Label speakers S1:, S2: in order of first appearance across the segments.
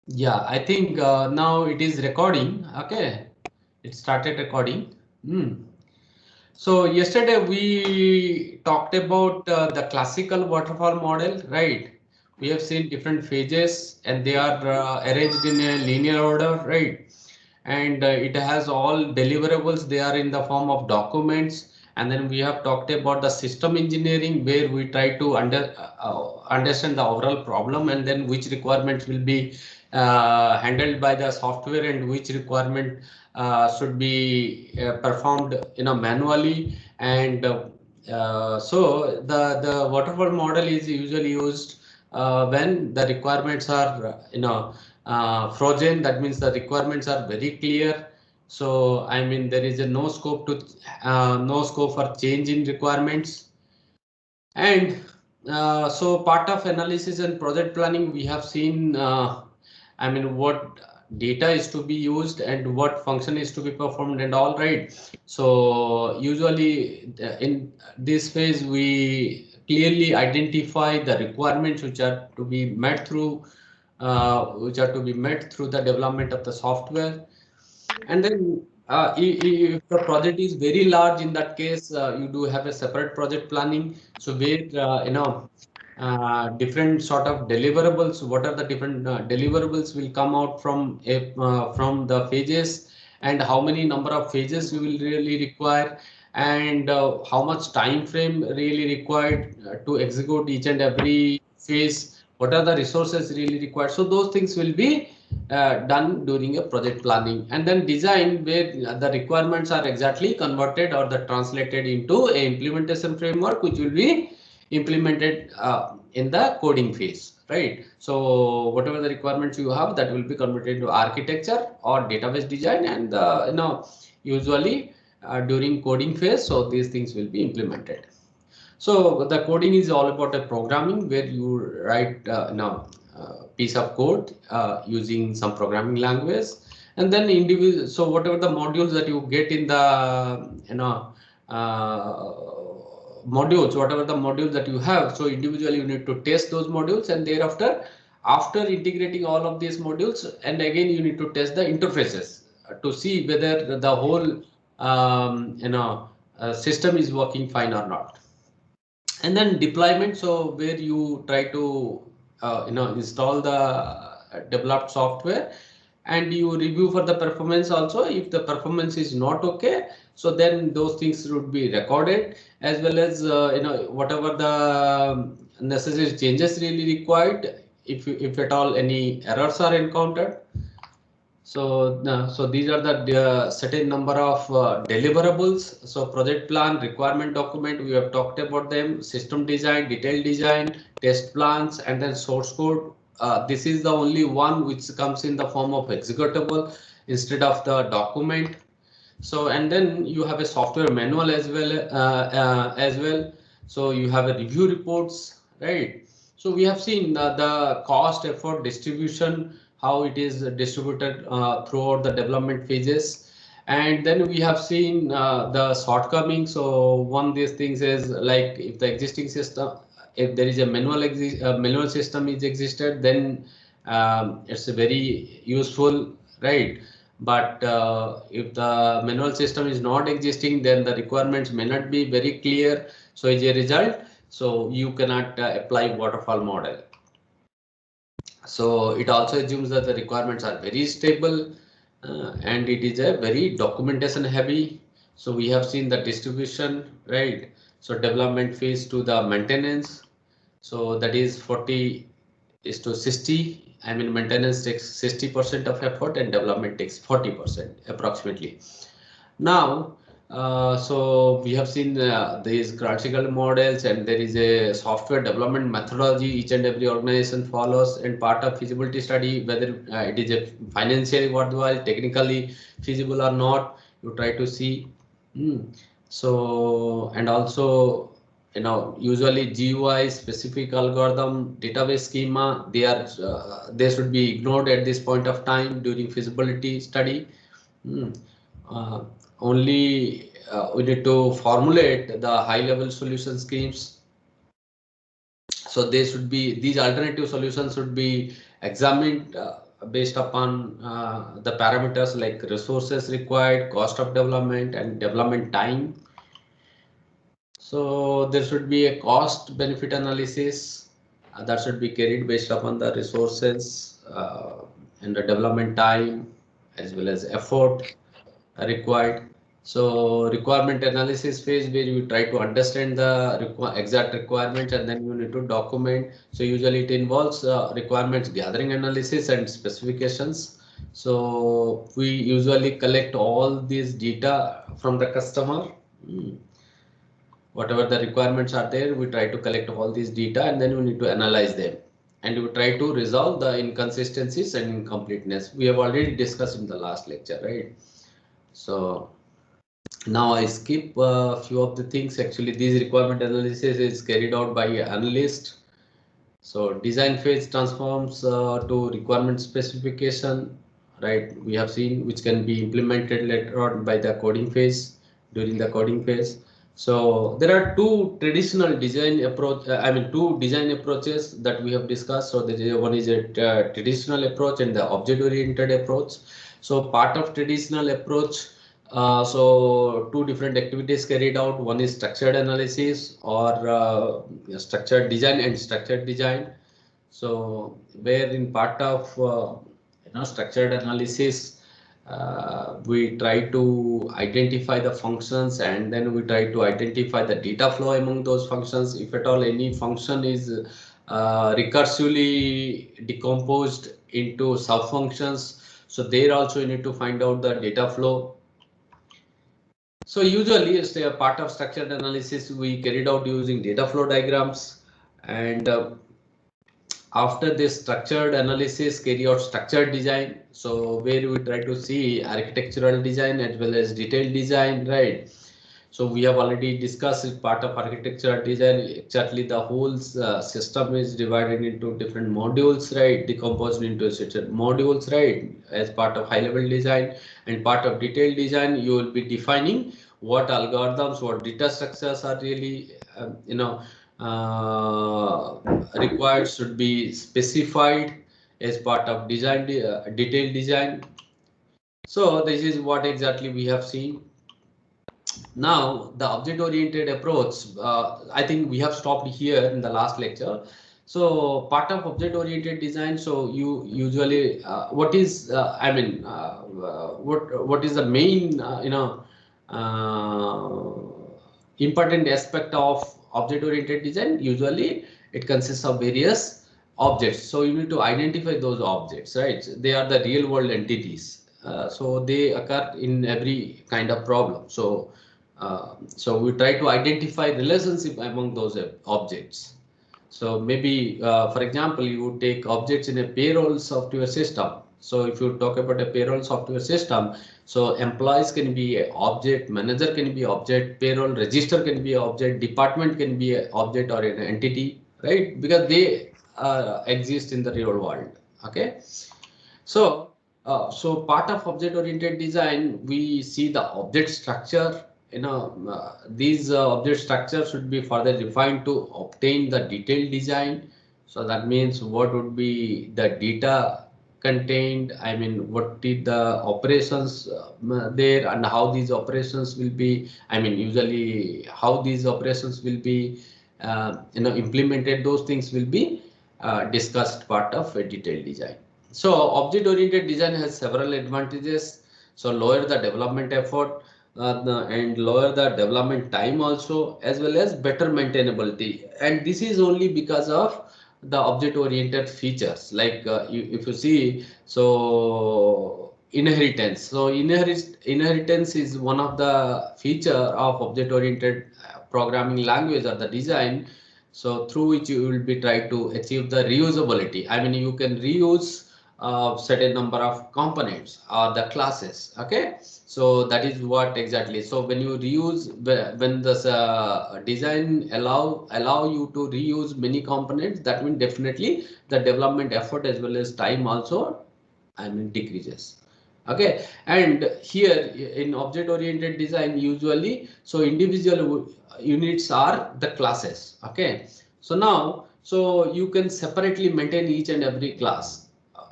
S1: Yeah, I think now it is recording. Okay, it started recording. Hmm. So yesterday we talked about the classical waterfall model, right? We have seen different phases and they are arranged in a linear order, right? And it has all deliverables. They are in the form of documents. And then we have talked about the system engineering where we try to understand the overall problem and then which requirements will be handled by the software and which requirement should be performed manually. And so the waterfall model is usually used when the requirements are frozen. That means the requirements are very clear. So I mean there is a no scope for change in requirements. And so part of analysis and project planning, we have seen, I mean, what data is to be used and what function is to be performed and all, right. So usually in this phase, we clearly identify the requirements which are to be met through the development of the software. And then if the project is very large, in that case, you do have a separate project planning. So where different sort of deliverables, what are the different deliverables will come out from the phases, and how many number of phases you will really require, and how much time frame really required to execute each and every phase. What are the resources really required? So those things will be done during a project planning. And then design, where the requirements are exactly converted or the translated into a implementation framework which will be implemented in the coding phase, right. So whatever the requirements you have, that will be converted to architecture or database design, and usually during coding phase, so these things will be implemented. So the coding is all about a programming where you write piece of code using some programming language, and then individual. So whatever the modules that you get in the modules, whatever the modules that you have, so individually you need to test those modules, and thereafter, after integrating all of these modules, and again you need to test the interfaces to see whether the whole system is working fine or not. And then deployment, so where you try to install the developed software, and you review for the performance also. If the performance is not okay, so then those things should be recorded, as well as whatever the necessary changes really required, if at all any errors are encountered. So, so these are the certain number of deliverables. So project plan, requirement document, we have talked about them, system design, detailed design, test plans, and then source code. This is the only one which comes in the form of executable instead of the document. So, and then you have a software manual as well. So you have a review reports, right? So we have seen the cost, effort, distribution, how it is distributed throughout the development phases. And then we have seen the shortcomings. So one of these things is like, if the existing system, if there is a manual system is existed, then it's a very useful, right? But if the manual system is not existing, then the requirements may not be very clear. So as a result, so you cannot apply waterfall model. So it also assumes that the requirements are very stable, and it is a very documentation heavy. So we have seen the distribution, right? So development phase to the maintenance. So that is 40 is to 60. I mean, maintenance takes 60% of effort and development takes 40% approximately. Now, so we have seen these classical models, and there is a software development methodology each and every organization follows, and part of feasibility study, whether it is a financially worthwhile, technically feasible or not, you try to see. Hmm. So, and also, usually GUI, specific algorithm, database schema, they should be ignored at this point of time during feasibility study. Hmm. Uh, Only we need to formulate the high level solution schemes. So they should be, these alternative solutions should be examined based upon the parameters like resources required, cost of development, and development time. So there should be a cost benefit analysis that should be carried based upon the resources and the development time as well as effort required. So requirement analysis phase where you try to understand the exact requirements and then you need to document. So usually it involves requirements gathering analysis and specifications. So we usually collect all these data from the customer. Whatever the requirements are there, we try to collect all these data and then we need to analyze them. And we try to resolve the inconsistencies and incompleteness. We have already discussed in the last lecture, right? So now I skip a few of the things. Actually, these requirement analysis is carried out by analyst. So design phase transforms to requirement specification, right? We have seen which can be implemented later on by the coding phase during the coding phase. So there are two traditional design approach. Two design approaches that we have discussed. So one is a traditional approach and the object-oriented approach. So part of traditional approach. So two different activities carried out. One is structured analysis or structured design and structured design. So where in part of structured analysis, we try to identify the functions and then we try to identify the data flow among those functions. If at all any function is recursively decomposed into sub functions, so there also you need to find out the data flow. So usually as a part of structured analysis, we carried out using data flow diagrams, and after this structured analysis, carry out structured design. So where we try to see architectural design as well as detailed design, right? So we have already discussed it, part of architectural design. Exactly, the whole system is divided into different modules, right? Decomposed into certain modules, right? As part of high level design, and part of detailed design, you will be defining what algorithms, what data structures are really, required, should be specified as part of design, detailed design. So this is what exactly we have seen. Now the object-oriented approach, I think we have stopped here in the last lecture. So part of object-oriented design. So you usually what is what is the main important aspect of object-oriented design? Usually it consists of various objects. So you need to identify those objects, right? They are the real-world entities. So they occur in every kind of problem. So we try to identify relationship among those objects. So maybe, for example, you would take objects in a payroll software system. So if you talk about a payroll software system, so employees can be an object, manager can be object, payroll register can be object, department can be an object or an entity, right? Because they exist in the real world. Okay. So part of object-oriented design, we see the object structure. These object structures should be further defined to obtain the detailed design. So that means what would be the data contained, what is the operations there and how these operations will be, usually how these operations will be implemented. Those things will be discussed part of a detailed design. So object-oriented design has several advantages. So lower the development effort and lower the development time also, as well as better maintainability. And this is only because of the object-oriented features. Like if you see, so inheritance. So inheritance is one of the feature of object-oriented programming language or the design. So through which you will be trying to achieve the reusability. You can reuse certain number of components or the classes. Okay, so that is what exactly. So when you reuse, when this design allow you to reuse many components, that means definitely the development effort as well as time also decreases. Okay, and here in object oriented design, usually so individual units are the classes. Okay, so now so you can separately maintain each and every class.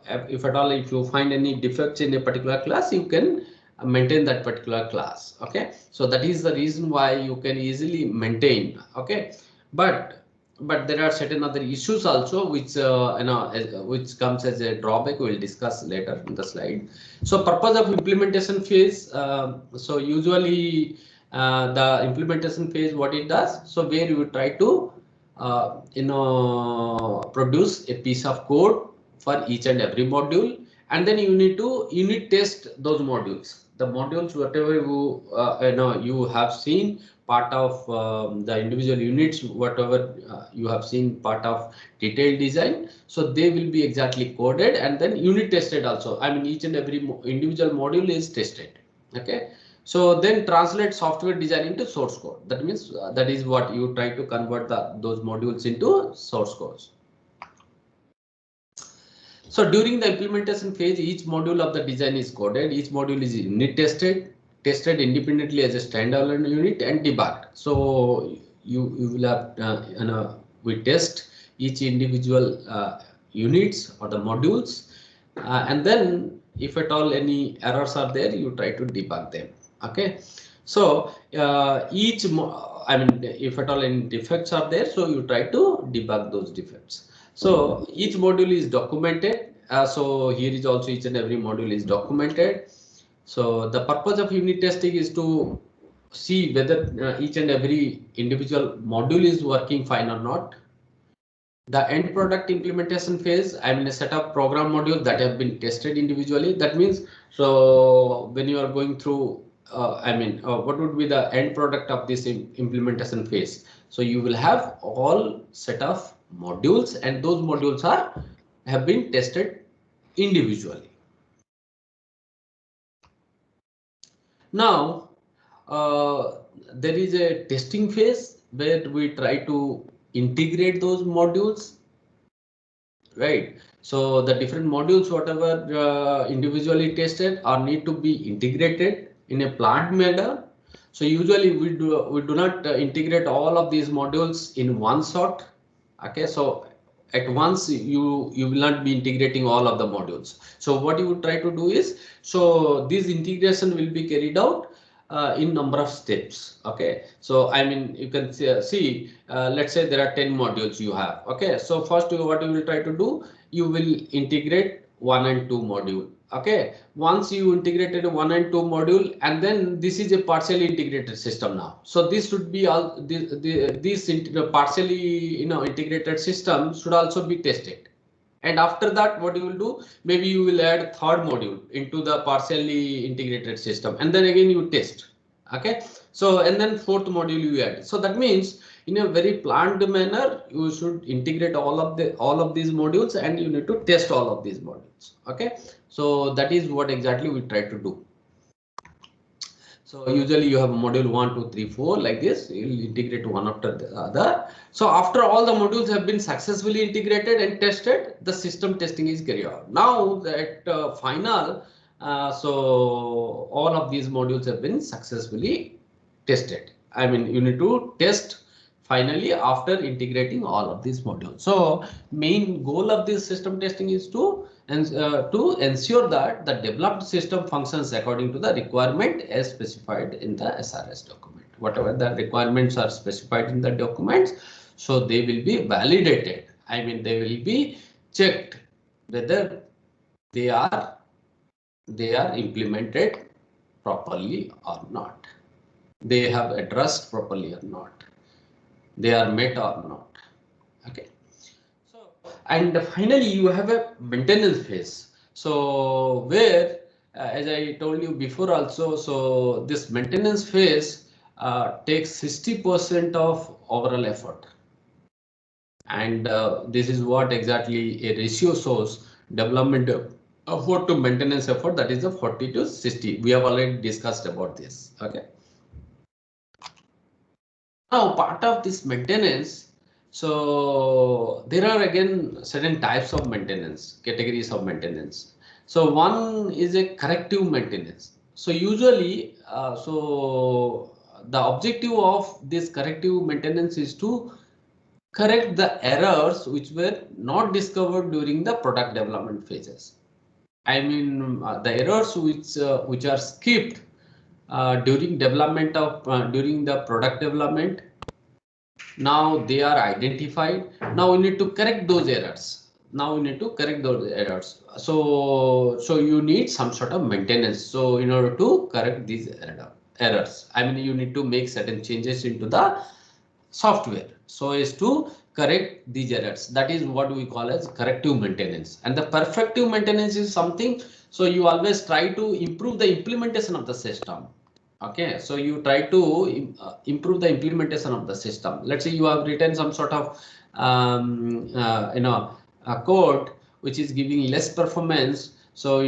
S1: if at all, if you find any defects in a particular class, you can maintain that particular class. Okay, so that is the reason why you can easily maintain. Okay, but there are certain other issues also which which comes as a drawback. We'll discuss later in the slide. So purpose of implementation phase. So usually the implementation phase, what it does, so where you try to produce a piece of code for each and every module, and then you need to unit test those modules. The modules whatever you have seen part of the individual units, whatever you have seen part of detailed design, so they will be exactly coded and then unit tested also. I mean, each and every individual module is tested. Okay, so then translate software design into source code. That means that is what you try to convert those modules into source codes. So during the implementation phase, each module of the design is coded. Each module is unit tested independently as a standalone unit and debugged. So you will have we test each individual units or the modules, and then if at all any errors are there, you try to debug them. Okay, so if at all any defects are there, so you try to debug those defects. So each module is documented. So here is also each and every module is documented. So the purpose of unit testing is to see whether each and every individual module is working fine or not. The end product implementation phase, I mean a set of program modules that have been tested individually. That means, so when you are going through, what would be the end product of this implementation phase? So you will have all set of modules, and those modules have been tested individually. Now, there is a testing phase where we try to integrate those modules, right? So the different modules, whatever individually tested, are need to be integrated in a planned manner. So usually we do not integrate all of these modules in one shot. Okay, so at once you will not be integrating all of the modules. So what you would try to do is, so this integration will be carried out in number of steps. Okay, so I mean you can see let's say there are 10 modules you have. Okay, so first what you will try to do, you will integrate 1 and 2 module. Okay, once you integrated 1 and 2 module, and then this is a partially integrated system now. So this should be all this partially integrated system should also be tested. And after that, what you will do, maybe you will add third module into the partially integrated system, and then again you test. Okay, so and then fourth module you add. So that means in a very planned manner, you should integrate all of these modules, and you need to test all of these modules. Okay, so that is what exactly we try to do. So usually you have module 1, 2, 3, 4 like this. You'll integrate one after the other. So after all the modules have been successfully integrated and tested, the system testing is carried out. Now that final, so all of these modules have been successfully tested. I mean, you need to test finally after integrating all of these modules. So main goal of this system testing is to ensure that the developed system functions according to the requirement as specified in the SRS document. Whatever the requirements are specified in the documents, so they will be validated. I mean, they will be checked whether they are implemented properly or not. They have addressed properly or not. They are met or not. Okay. And finally, you have a maintenance phase. So where, as I told you before also, so this maintenance phase takes 60% of overall effort. And this is what exactly a ratio shows development effort to maintenance effort, that is the 40 to 60. We have already discussed about this. Okay. Now, part of this maintenance, so there are again certain types of maintenance, categories of maintenance. So one is a corrective maintenance. So usually, so the objective of this corrective maintenance is to correct the errors which were not discovered during the product development phases. I mean the errors which are skipped during development of during the product development. Now they are identified. Now we need to correct those errors. Now we need to correct those errors. So you need some sort of maintenance. So in order to correct these errors, I mean you need to make certain changes into the software so as to correct these errors. That is what we call as corrective maintenance. And the perfective maintenance is something, so you always try to improve the implementation of the system. Okay, so you try to improve the implementation of the system. Let's say you have written some sort of a code which is giving less performance. So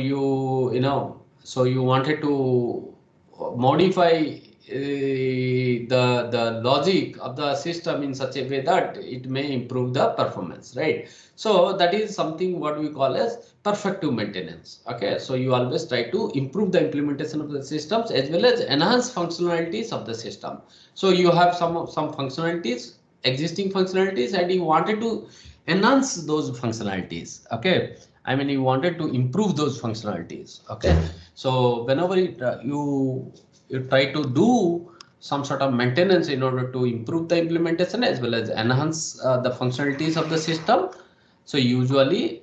S1: so you wanted to modify the logic of the system in such a way that it may improve the performance, right? So that is something what we call as perfective maintenance. Okay, so you always try to improve the implementation of the systems as well as enhance functionalities of the system. So you have some functionalities, existing functionalities, and you wanted to enhance those functionalities. Okay, I mean you wanted to improve those functionalities. Okay, so whenever you try to do some sort of maintenance in order to improve the implementation as well as enhance the functionalities of the system. So usually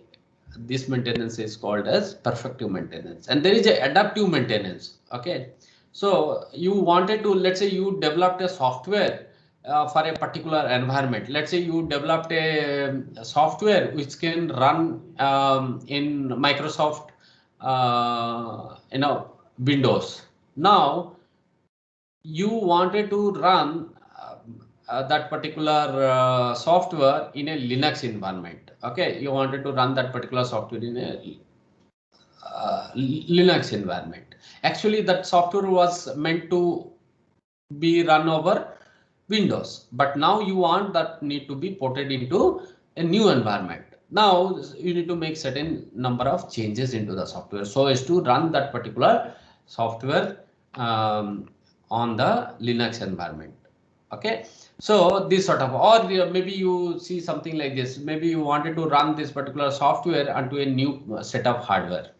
S1: this maintenance is called as perfective maintenance, and there is a adaptive maintenance. Okay, so you wanted to, let's say you developed a software for a particular environment. Let's say you developed a software which can run in Microsoft Windows. Now you wanted to run that particular software in a Linux environment. Okay, you wanted to run that particular software in a Linux environment. Actually, that software was meant to be run over Windows, but now you want that need to be ported into a new environment. Now you need to make certain number of changes into the software so as to run that particular software um, on the Linux environment. Okay, so this sort of, or maybe you see something like this. Maybe you wanted to run this particular software onto a new set of hardware,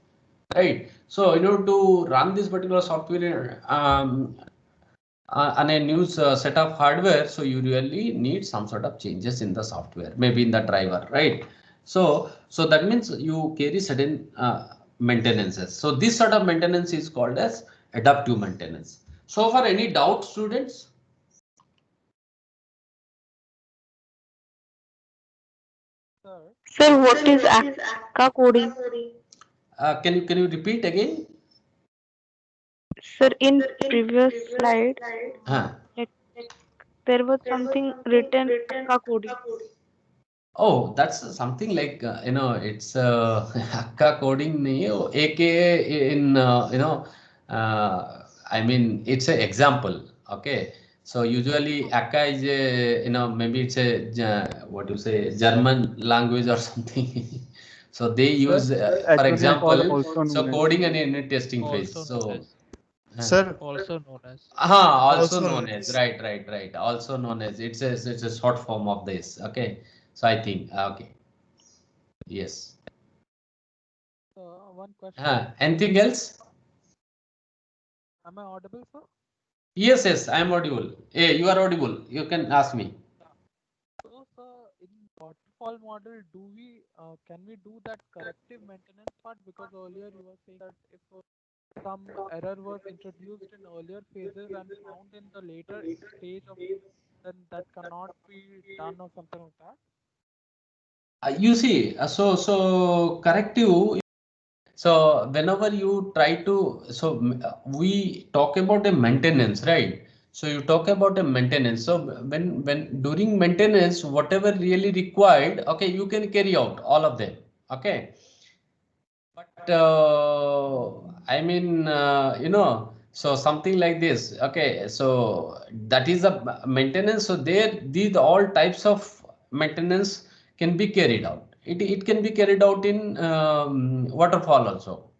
S1: right? So in order to run this particular software on a new set of hardware, so you really need some sort of changes in the software, maybe in the driver, right? So that means you carry certain maintenances. So this sort of maintenance is called as adaptive maintenance. So for any doubt, students?
S2: Sir, what is akka coding?
S1: Can you repeat again?
S2: Sir, in previous slide,
S1: Huh.
S2: it, there was something written akka coding.
S1: Oh, that's something like it's Akka coding nahi, AKA in I mean it's an example. Okay, so usually Akka is a maybe it's a what do you say, German language or something. So they
S3: Sir,
S1: use for
S3: acronym called
S1: example,
S3: also
S1: so
S3: known as.
S1: coding and unit testing phase.
S4: Also known
S1: So
S4: as
S5: Sir,
S4: also known as
S1: also
S5: also
S1: known
S5: known
S1: as,
S5: as.
S1: right. Also known as, it's a short form of this. Okay, so I think okay, yes.
S4: one question.
S1: Anything else?
S4: Am I audible, sir?
S1: Yes, I am audible. Hey, you are audible. You can ask me.
S4: So, sir, in waterfall model, do we can we do that corrective maintenance part? Because earlier you were saying that if some error was introduced in earlier phases and found in the later stage of, then that cannot be done or something like that.
S1: You see, so corrective. So whenever you try to, so we talk about a maintenance, right? So you talk about a maintenance. So when during maintenance, whatever really required, okay, you can carry out all of them. Okay. But I mean, so something like this. Okay, so that is a maintenance. So there, these all types of maintenance can be carried out. It can be carried out in waterfall also.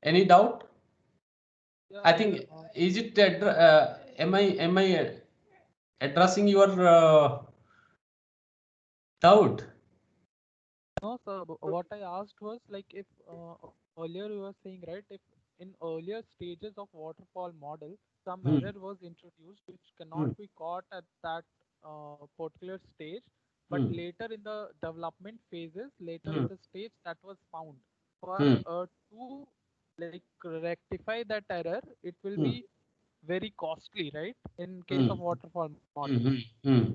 S1: Any doubt?
S4: Yeah,
S1: I think, is it, am I addressing your doubt?
S4: no, sir. What I asked was like if earlier you were saying, right, if in earlier stages of waterfall model, some
S1: Hmm.
S4: error was introduced which
S1: Hmm.
S4: cannot be caught at that particular stage, but
S1: Hmm.
S4: later in the development phases, later
S1: Hmm.
S4: in the stage that was found. For
S1: Hmm.
S4: to like rectify that error, it will
S1: Hmm.
S4: be very costly, right? In case
S1: Hmm.
S4: of waterfall model.
S1: Hmm. Hmm. Hmm.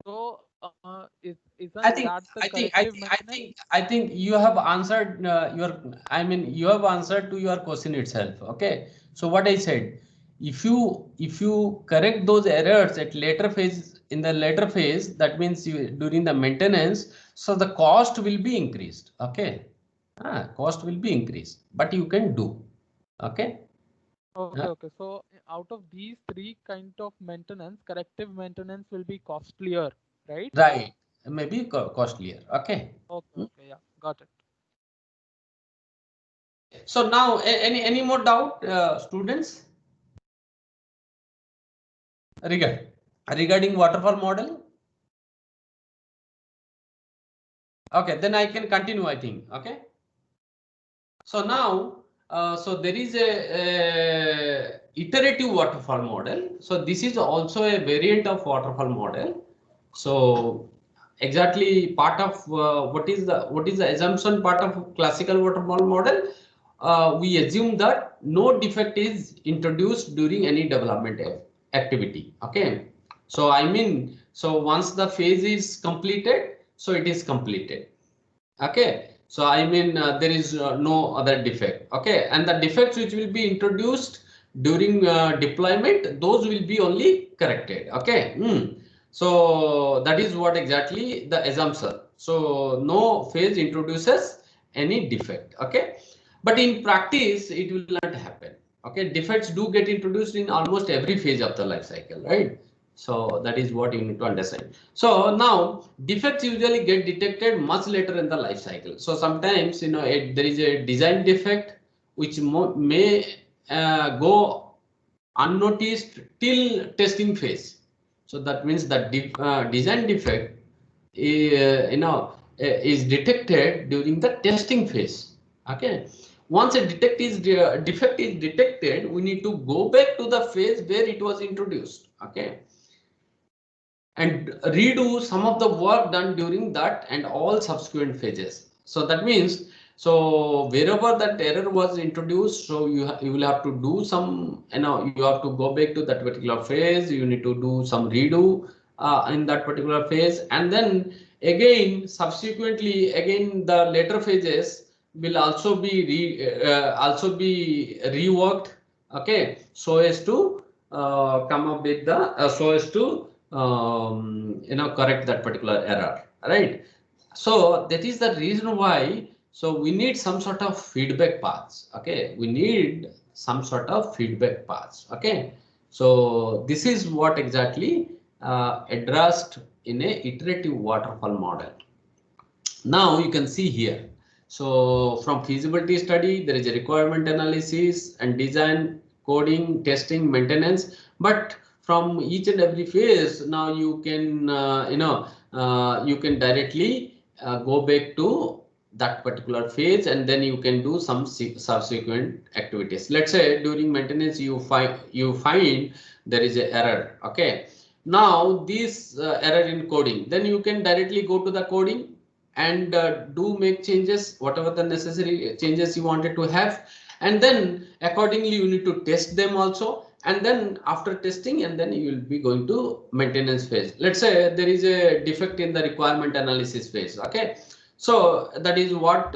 S4: So,
S1: I
S4: isn't
S1: think,
S4: that the
S1: I think, I
S4: corrective
S1: think, I
S4: maintenance?
S1: think, I think you have answered your, I mean, you have answered to your question itself. Okay. So what I said, if you correct those errors at later phase, in the later phase, that means you, during the maintenance, so the cost will be increased. Okay. Cost will be increased, but you can do. Okay.
S4: Okay, okay. So, out of these three kind of maintenance, corrective maintenance will be costlier, right?
S1: Right. Maybe costlier. Okay.
S4: Okay, okay, yeah, got it.
S1: So now, any more doubt, students, regarding waterfall model? Okay, then I can continue, I think. Okay. So now, so there is a iterative waterfall model. So this is also a variant of waterfall model. So exactly part of what is the assumption part of classical waterfall model? We assume that no defect is introduced during any development activity. Okay. So I mean, so once the phase is completed, so it is completed. Okay. So I mean, there is no other defect. Okay. And the defects which will be introduced during deployment, those will be only corrected. Okay. So that is what exactly the assumption. So no phase introduces any defect. Okay. But in practice, it will not happen. Okay. Defects do get introduced in almost every phase of the life cycle, right? So that is what you need to understand. So now defects usually get detected much later in the life cycle. So sometimes, there is a design defect which may go unnoticed till testing phase. So that means that design defect is detected during the testing phase. Okay. Once a defect is detected, we need to go back to the phase where it was introduced. Okay, and redo some of the work done during that and all subsequent phases. So that means, so wherever that error was introduced, so you will have to do some, you have to go back to that particular phase. You need to do some redo in that particular phase, and then again subsequently again the later phases will also be reworked. Okay, so as to come up with the so as to correct that particular error, right? So that is the reason why, so we need some sort of feedback paths. Okay, we need some sort of feedback paths. Okay, so this is what exactly addressed in a iterative waterfall model. Now you can see here. So from feasibility study, there is a requirement analysis and design, coding, testing, maintenance. But from each and every phase, now you can, you can directly go back to that particular phase, and then you can do some subsequent activities. Let's say during maintenance, you find there is a error. Okay. Now this error in coding, then you can directly go to the coding and do make changes, whatever the necessary changes you wanted to have, and then accordingly you need to test them also, and then after testing, and then you will be going to maintenance phase. Let's say there is a defect in the requirement analysis phase. Okay, so that is what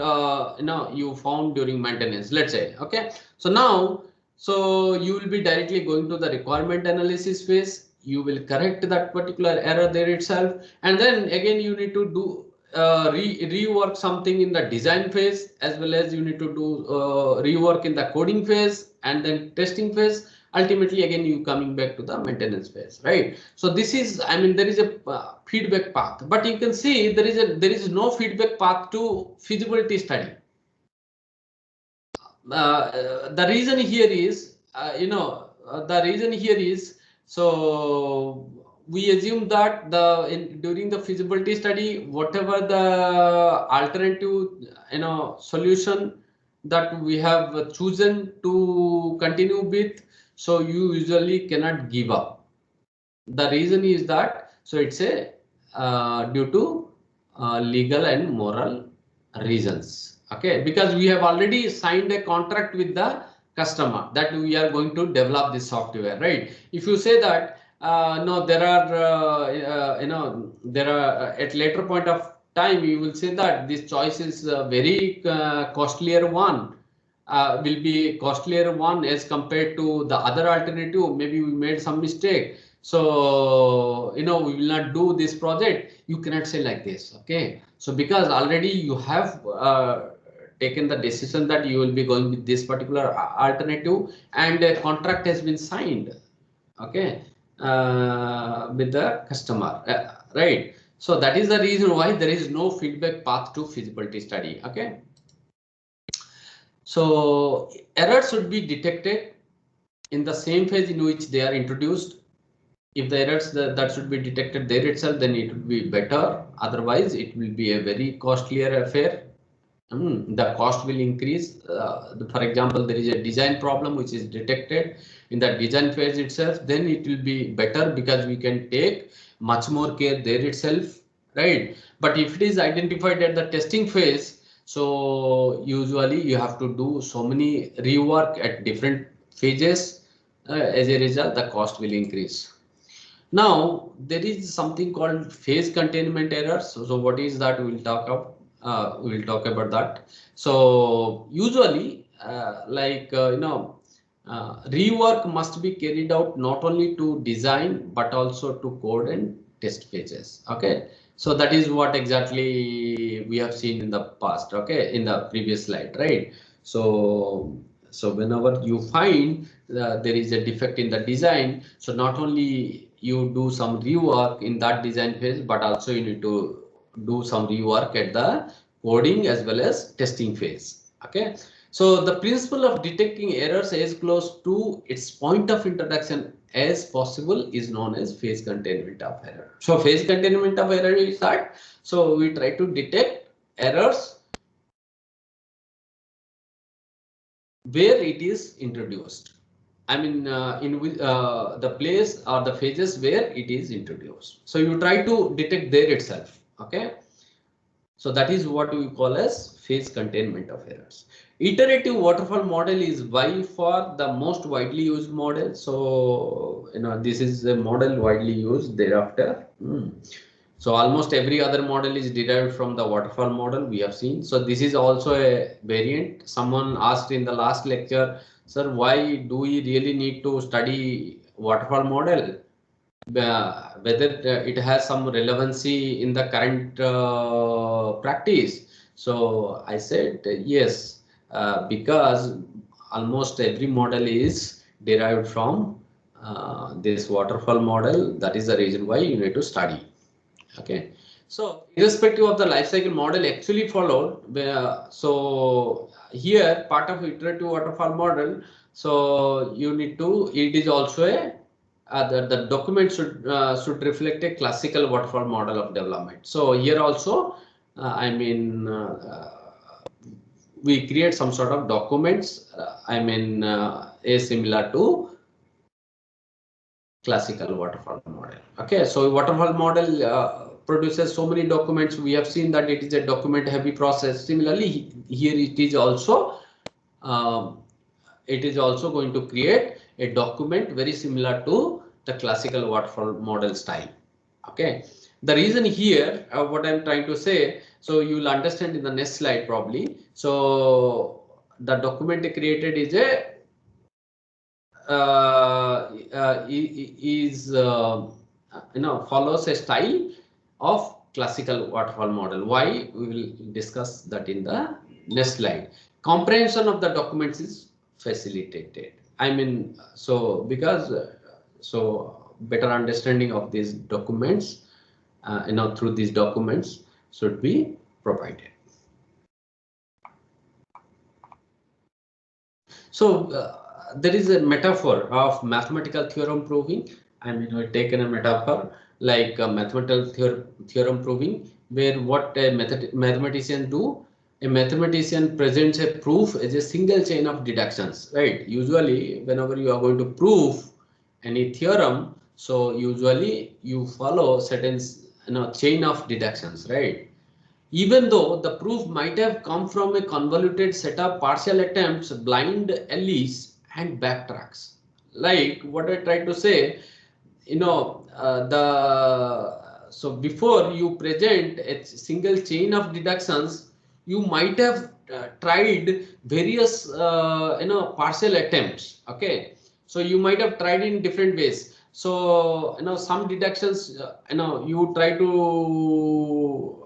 S1: you found during maintenance, let's say. Okay, so now, so you will be directly going to the requirement analysis phase. You will correct that particular error there itself, and then again you need to do rework something in the design phase, as well as you need to do rework in the coding phase and then testing phase. Ultimately again you coming back to the maintenance phase, right? So this is, I mean, there is a feedback path, but you can see there is no feedback path to feasibility study. The reason here is the reason here is, so we assume that during the feasibility study, whatever the alternative solution that we have chosen to continue with, so you usually cannot give up. The reason is that, so it's a due to legal and moral reasons. Okay, because we have already signed a contract with the customer that we are going to develop this software, right? If you say that no, there are there are at later point of time, you will say that this choice is very costlier one, will be costlier one as compared to the other alternative. Maybe we made some mistake, so we will not do this project. You cannot say like this. Okay, so because already you have taken the decision that you will be going with this particular alternative, and a contract has been signed, okay, with the customer, right? So that is the reason why there is no feedback path to feasibility study. Okay, so errors should be detected in the same phase in which they are introduced. If the errors that should be detected there itself, then it would be better. Otherwise, it will be a very costlier affair. The cost will increase. For example, there is a design problem which is detected in the design phase itself, then it will be better because we can take much more care there itself, right? But if it is identified at the testing phase, so usually you have to do so many rework at different phases. As a result, the cost will increase. Now there is something called phase containment errors. So what is that? We will talk about. We will talk about that. So usually, rework must be carried out not only to design but also to code and test phases. Okay, so that is what exactly we have seen in the past. Okay, in the previous slide, right? So whenever you find there is a defect in the design, so not only you do some rework in that design phase, but also you need to do some rework at the coding as well as testing phase. Okay, so the principle of detecting errors as close to its point of introduction as possible is known as phase containment of error. So phase containment of error is that, so we try to detect errors where it is introduced. I mean, in the place or the phases where it is introduced. So you try to detect there itself. Okay. So that is what we call as phase containment of errors. Iterative waterfall model is by far the most widely used model. So, this is a model widely used thereafter. So almost every other model is derived from the waterfall model we have seen. So this is also a variant. Someone asked in the last lecture, sir, why do we really need to study waterfall model? Whether it has some relevancy in the current practice. So I said yes, because almost every model is derived from this waterfall model. That is the reason why you need to study. Okay, so irrespective of the life cycle model actually followed, so here part of iterative waterfall model, so you need to, it is also a the document should reflect a classical waterfall model of development. So here also, we create some sort of documents, is similar to classical waterfall model. Okay, so waterfall model produces so many documents. We have seen that it is a document heavy process. Similarly, here it is also going to create a document very similar to the classical waterfall model style. Okay, the reason here, what I'm trying to say, so you will understand in the next slide probably. So the document created is a follows a style of classical waterfall model. Why? We will discuss that in the next slide. Comprehension of the documents is facilitated. So because so better understanding of these documents, through these documents should be provided. So there is a metaphor of mathematical theorem proving. I mean, we've taken a metaphor like a mathematical theorem proving, where what a mathematician do, a mathematician presents a proof as a single chain of deductions, right? Usually, whenever you are going to prove any theorem, so usually you follow certain chain of deductions, right? Even though the proof might have come from a convoluted set of partial attempts, blind alleys, and backtracks. Like what I tried to say, so before you present a single chain of deductions, you might have tried various partial attempts. Okay, so you might have tried in different ways. So some deductions, you try to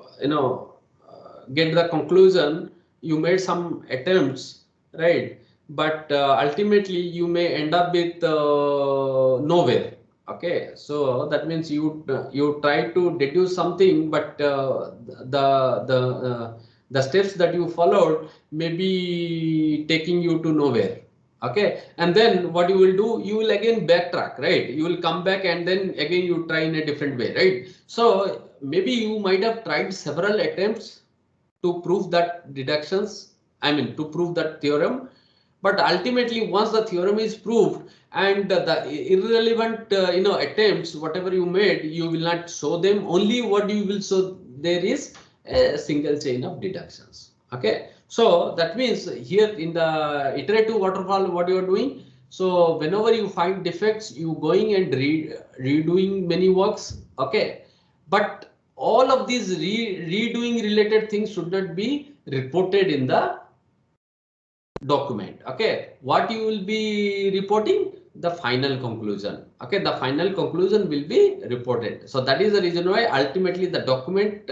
S1: get the conclusion, you made some attempts, right? But ultimately you may end up with nowhere. Okay, so that means you try to deduce something, but the steps that you followed may be taking you to nowhere. Okay, and then what you will do, you will again backtrack, right? You will come back and then again you try in a different way, right? So maybe you might have tried several attempts to prove that deductions, I mean to prove that theorem, but ultimately once the theorem is proved and the irrelevant attempts whatever you made, you will not show them. Only what you will show there is a single chain of deductions. Okay, so that means here in the iterative waterfall, what you are doing, so whenever you find defects, you going and redoing many works. Okay, but all of these redoing related things should not be reported in the document. Okay, what you will be reporting, the final conclusion. Okay, the final conclusion will be reported. So that is the reason why ultimately the document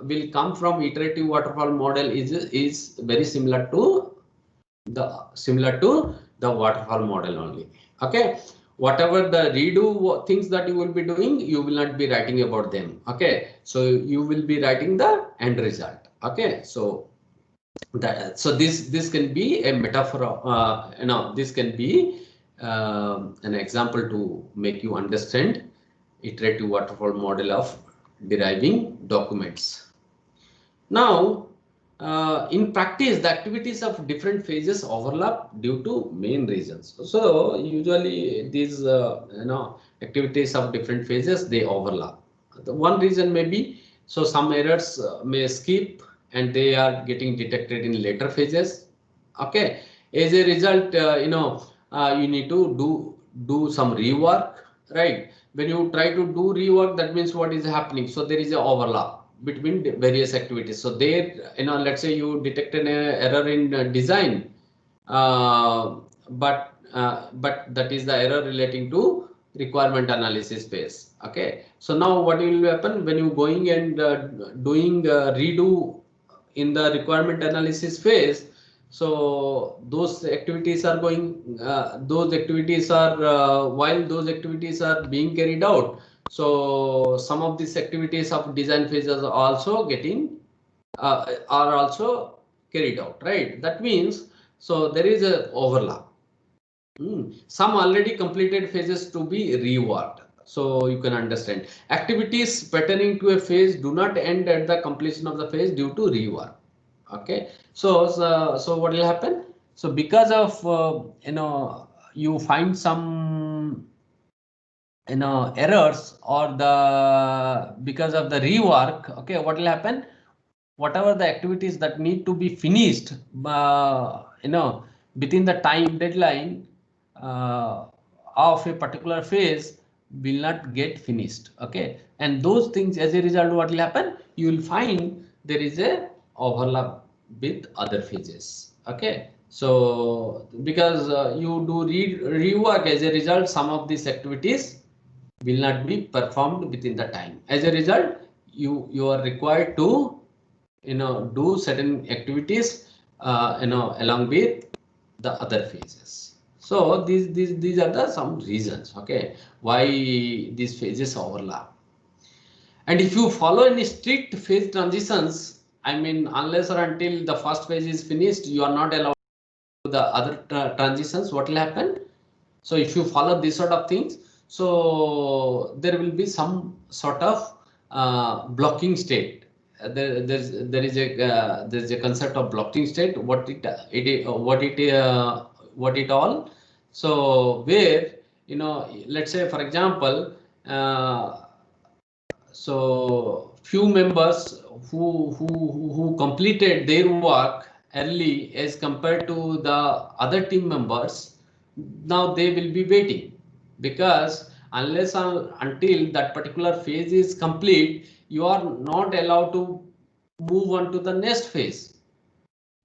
S1: will come from iterative waterfall model is very similar to the waterfall model only. Okay, whatever the redo things that you will be doing, you will not be writing about them. Okay, so you will be writing the end result. Okay, so so this can be a metaphor of, this can be an example to make you understand iterative waterfall model of deriving documents. Now in practice, the activities of different phases overlap due to main reasons. So usually these activities of different phases, they overlap. The one reason may be, so some errors may skip and they are getting detected in later phases. Okay, as a result, you need to do some rework, right? When you try to do rework, that means what is happening, so there is a overlap between various activities. So there, let's say you detected an error in design, but that is the error relating to requirement analysis phase. Okay, so now what will happen when you going and doing redo in the requirement analysis phase? So those activities are going, those activities are while those activities are being carried out, so some of these activities of design phases are also getting are also carried out, right? That means, so there is a overlap. Some already completed phases to be reworked. So you can understand activities pertaining to a phase do not end at the completion of the phase due to rework. Okay, so what will happen? So because of you find some errors or the because of the rework. Okay, what will happen? Whatever the activities that need to be finished within the time deadline of a particular phase will not get finished. Okay, and those things, as a result, what will happen? You will find there is a overlap with other phases. Okay, so because you do rework, as a result, some of these activities will not be performed within the time. As a result, you are required to do certain activities along with the other phases. So these are the some reasons, okay, why these phases overlap. And if you follow any strict phase transitions, I mean, unless or until the first phase is finished, you are not allowed the other transitions, what will happen? So if you follow this sort of things, so there will be some sort of blocking state. There's a concept of blocking state. What it all. So where, you know, let's say for example, so few members who completed their work early as compared to the other team members, now they will be waiting, because unless until that particular phase is complete, you are not allowed to move on to the next phase.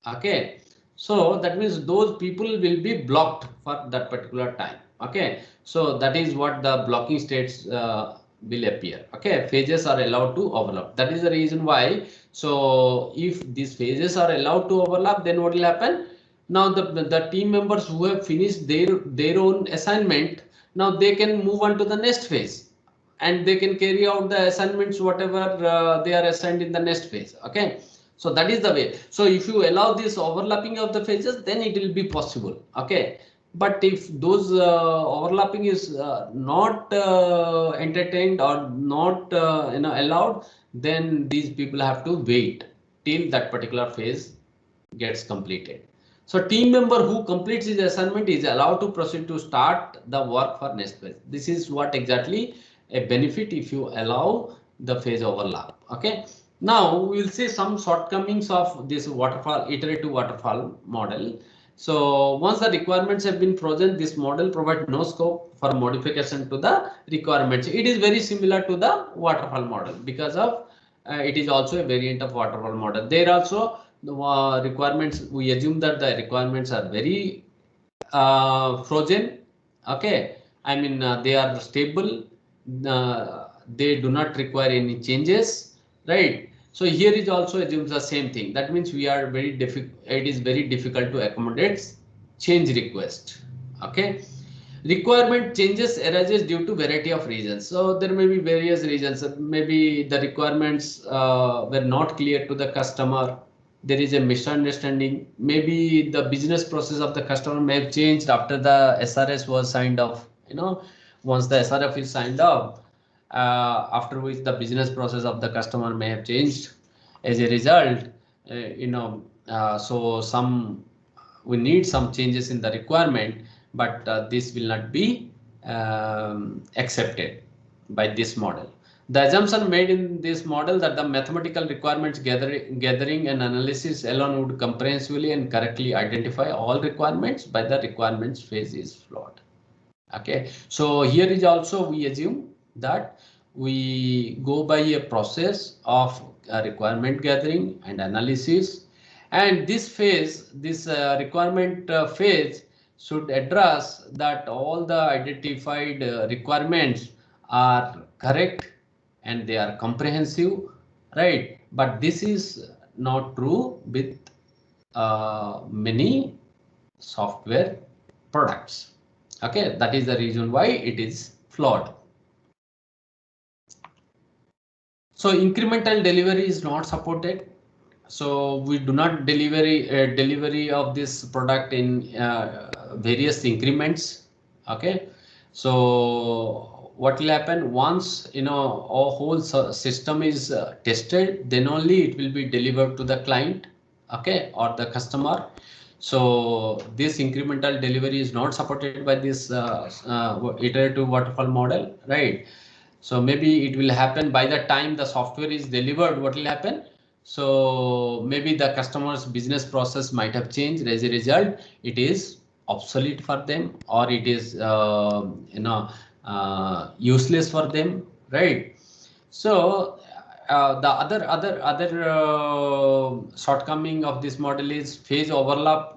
S1: Okay, so that means those people will be blocked for that particular time. Okay, so that is what the blocking states will appear. Okay, phases are allowed to overlap. That is the reason why. So if these phases are allowed to overlap, then what will happen? Now the team members who have finished their own assignment, now they can move on to the next phase, and they can carry out the assignments whatever they are assigned in the next phase. Okay, so that is the way. So if you allow this overlapping of the phases, then it will be possible. Okay, but if those overlapping is not entertained or not allowed, then these people have to wait till that particular phase gets completed. So team member who completes his assignment is allowed to proceed to start the work for next phase. This is what exactly a benefit if you allow the phase overlap. Okay. Now we will see some shortcomings of this iterative waterfall model. So once the requirements have been frozen, this model provides no scope for modification to the requirements. It is very similar to the waterfall model because of it is also a variant of waterfall model. There also the requirements, we assume that the requirements are very frozen. Okay, I mean they are stable. They do not require any changes, right? So here is also assumes the same thing. That means we are very difficult. It is very difficult to accommodate change request. Okay. Requirement changes arises due to variety of reasons. So there may be various reasons. Maybe the requirements were not clear to the customer. There is a misunderstanding. Maybe the business process of the customer may have changed after the SRS was signed off. You know, once the SRF is signed off, after which the business process of the customer may have changed. As a result, so we need some changes in the requirement, but this will not be accepted by this model. The assumption made in this model that the mathematical requirements gathering and analysis alone would comprehensively and correctly identify all requirements by the requirements phase is flawed. Okay, so here is also we assume that we go by a process of requirement gathering and analysis, and this phase, this requirement phase should address that all the identified requirements are correct and they are comprehensive, right? But this is not true with many software products. Okay, that is the reason why it is flawed. So incremental delivery is not supported. So we do not delivery of this product in various increments. Okay, so what will happen once a whole system is tested, then only it will be delivered to the client, okay, or the customer. So this incremental delivery is not supported by this iterative waterfall model, right? So maybe it will happen by the time the software is delivered. What will happen? So maybe the customer's business process might have changed. As a result, it is obsolete for them, or it is useless for them, right? So the other shortcoming of this model is phase overlap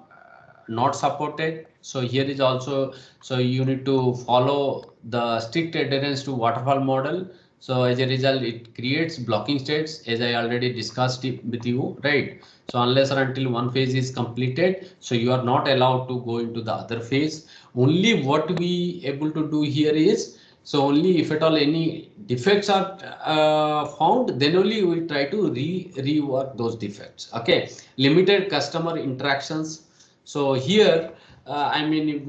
S1: not supported. So here is also, so you need to follow the strict adherence to waterfall model. So as a result, it creates blocking states, as I already discussed it with you, right? So unless or until one phase is completed, so you are not allowed to go into the other phase. Only what we able to do here is, so only if at all any defects are found, then only we try to rework those defects. Okay, limited customer interactions. So here, I mean, if,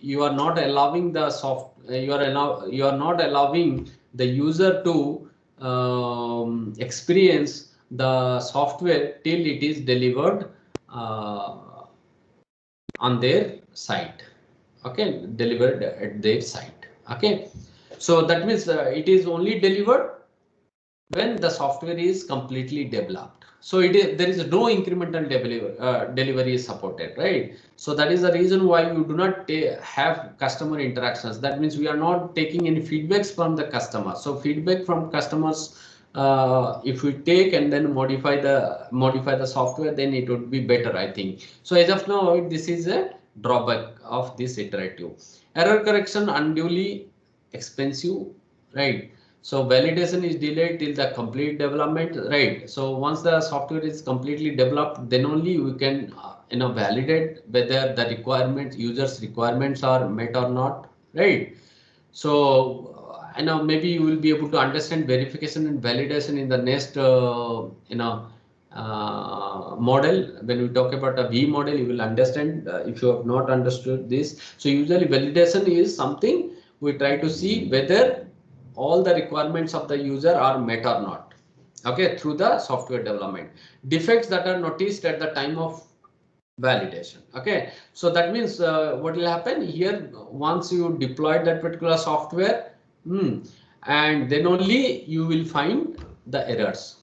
S1: you are not allowing the you are not allowing the user to experience the software till it is delivered on their site. Okay, delivered at their site. Okay, so that means it is only delivered when the software is completely developed. So there is no incremental delivery is supported, right? So that is the reason why you do not have customer interactions. That means we are not taking any feedbacks from the customer. So feedback from customers, if we take and then modify the software, then it would be better, I think. So as of now, this is a drawback of this iterative. Error correction unduly expensive, right? So validation is delayed till the complete development, right? So once the software is completely developed, then only we can validate whether the users requirements are met or not, right? So maybe you will be able to understand verification and validation in the next model. When we talk about a V model, you will understand if you have not understood this. So usually validation is something we try to see whether all the requirements of the user are met or not, okay, through the software development. Defects that are noticed at the time of validation. Okay, so that means what will happen here, once you deploy that particular software, and then only you will find the errors.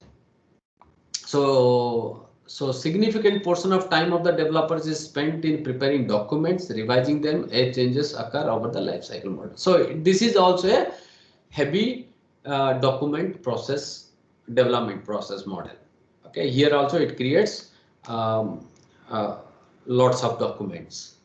S1: So significant portion of time of the developers is spent in preparing documents, revising them as changes occur over the life cycle model. So this is also a heavy document process development process model. Okay, here also it creates lots of documents.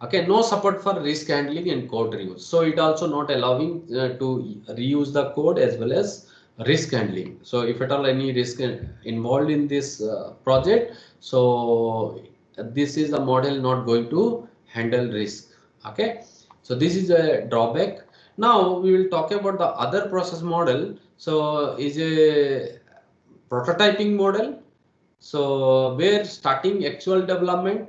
S1: Okay, no support for risk handling and code reuse. So it also not allowing to reuse the code as well as risk handling. So if at all any risk involved in this project, so this is the model not going to handle risk. Okay, so this is a drawback. Now we will talk about the other process model. So is a prototyping model. So where before starting actual development,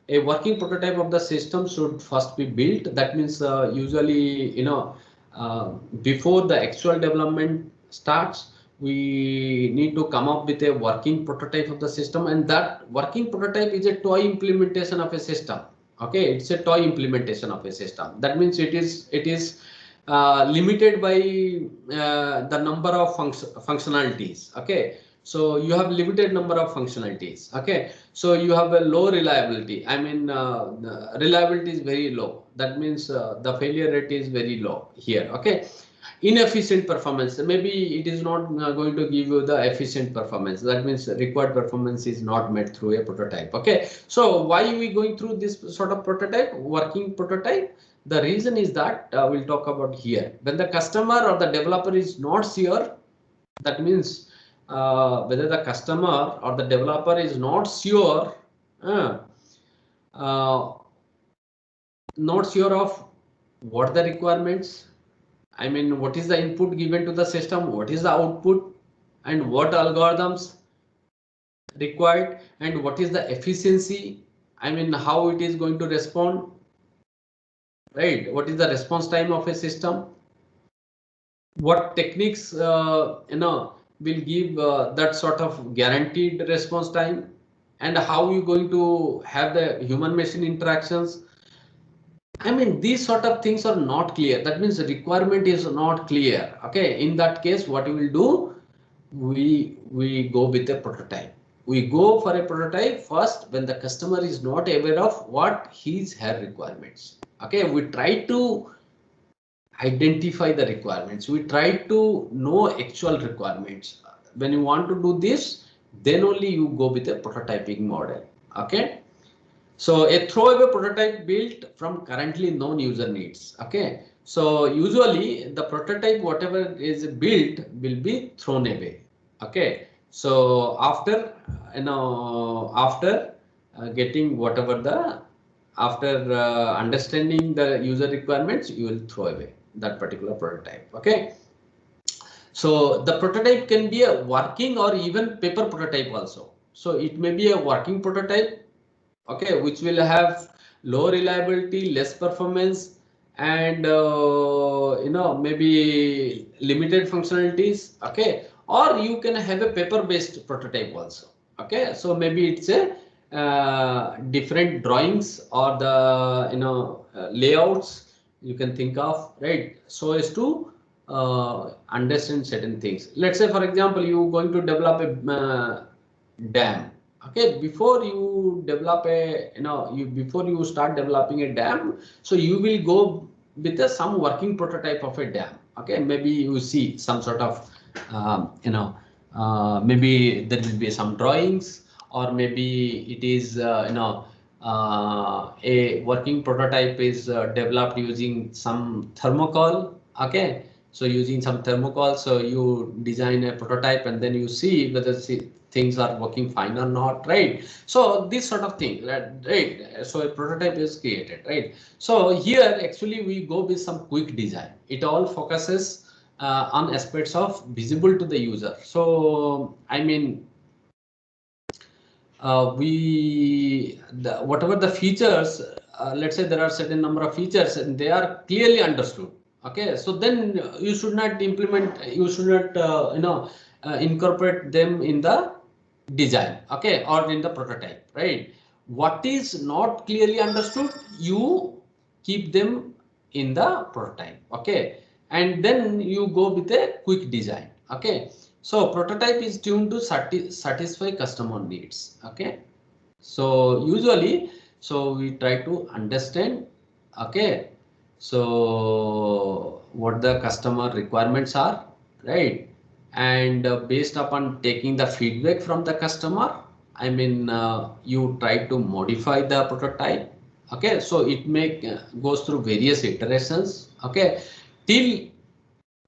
S1: a working prototype of the system should first be built. That means usually, before the actual development starts, we need to come up with a working prototype of the system, and that working prototype is a toy implementation of a system. Okay, it's a toy implementation of a system. That means it is limited by the number of functionalities. Okay, so you have limited number of functionalities. Okay, so you have a low reliability. I mean, the reliability is very low. That means the failure rate is very low here. Okay, inefficient performance. Maybe it is not going to give you the efficient performance. That means required performance is not met through a prototype. Okay, so why are we going through this sort of prototype, working prototype? The reason is that we'll talk about here. When the customer or the developer is not sure, that means whether the customer or the developer is not sure, not sure of what the requirements, I mean, what is the input given to the system, what is the output, and what algorithms required, and what is the efficiency, I mean, how it is going to respond, right? What is the response time of a system? What techniques will give that sort of guaranteed response time, and how you going to have the human machine interactions? I mean, these sort of things are not clear. That means the requirement is not clear. Okay, in that case, what you will do, we go with a prototype. We go for a prototype first when the customer is not aware of what her requirements. Okay, we try to identify the requirements. We try to know actual requirements. When you want to do this, then only you go with a prototyping model. Okay, so a throwaway prototype built from currently known user needs. Okay, so usually the prototype whatever is built will be thrown away. Okay, so after getting whatever the after understanding the user requirements, you will throw away that particular prototype. Okay, so the prototype can be a working or even paper prototype also. So it may be a working prototype, okay, which will have low reliability, less performance, and maybe limited functionalities, okay. Or you can have a paper-based prototype also, okay. So maybe it's a different drawings or the layouts you can think of, right, so as to understand certain things. Let's say, for example, you going to develop a dam. Okay, before you develop a, before you start developing a dam, so you will go with some working prototype of a dam. Okay, maybe you see some sort of, maybe there will be some drawings, or maybe it is, a working prototype is developed using some thermocol. Okay, so using some thermocol, so you design a prototype and then you see whether things are working fine or not, right? So this sort of thing, right? So a prototype is created, right? So here actually we go with some quick design. It all focuses on aspects of visible to the user. So I mean, whatever the features, let's say there are certain number of features and they are clearly understood. Okay, so then you should not implement, you should not incorporate them in the design, okay, or in the prototype, right? What is not clearly understood, you keep them in the prototype, okay, and then you go with a quick design, okay. So prototype is tuned to satisfy customer needs, okay. So usually, so we try to understand, okay, so what the customer requirements are, right? And based upon taking the feedback from the customer, I mean, you try to modify the prototype, okay. So it goes through various iterations, okay, till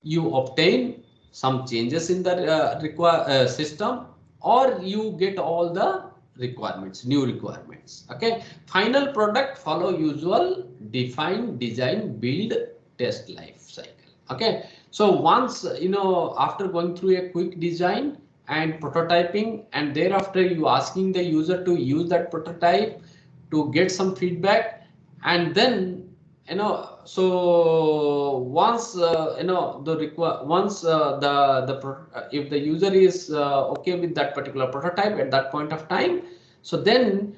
S1: you obtain some changes in the system, or you get all the requirements, new requirements, okay. Final product follow usual define, design, build, test life cycle, okay. So once, after going through a quick design and prototyping, and thereafter you asking the user to use that prototype to get some feedback, and then, so once, once if the user is okay with that particular prototype at that point of time, so then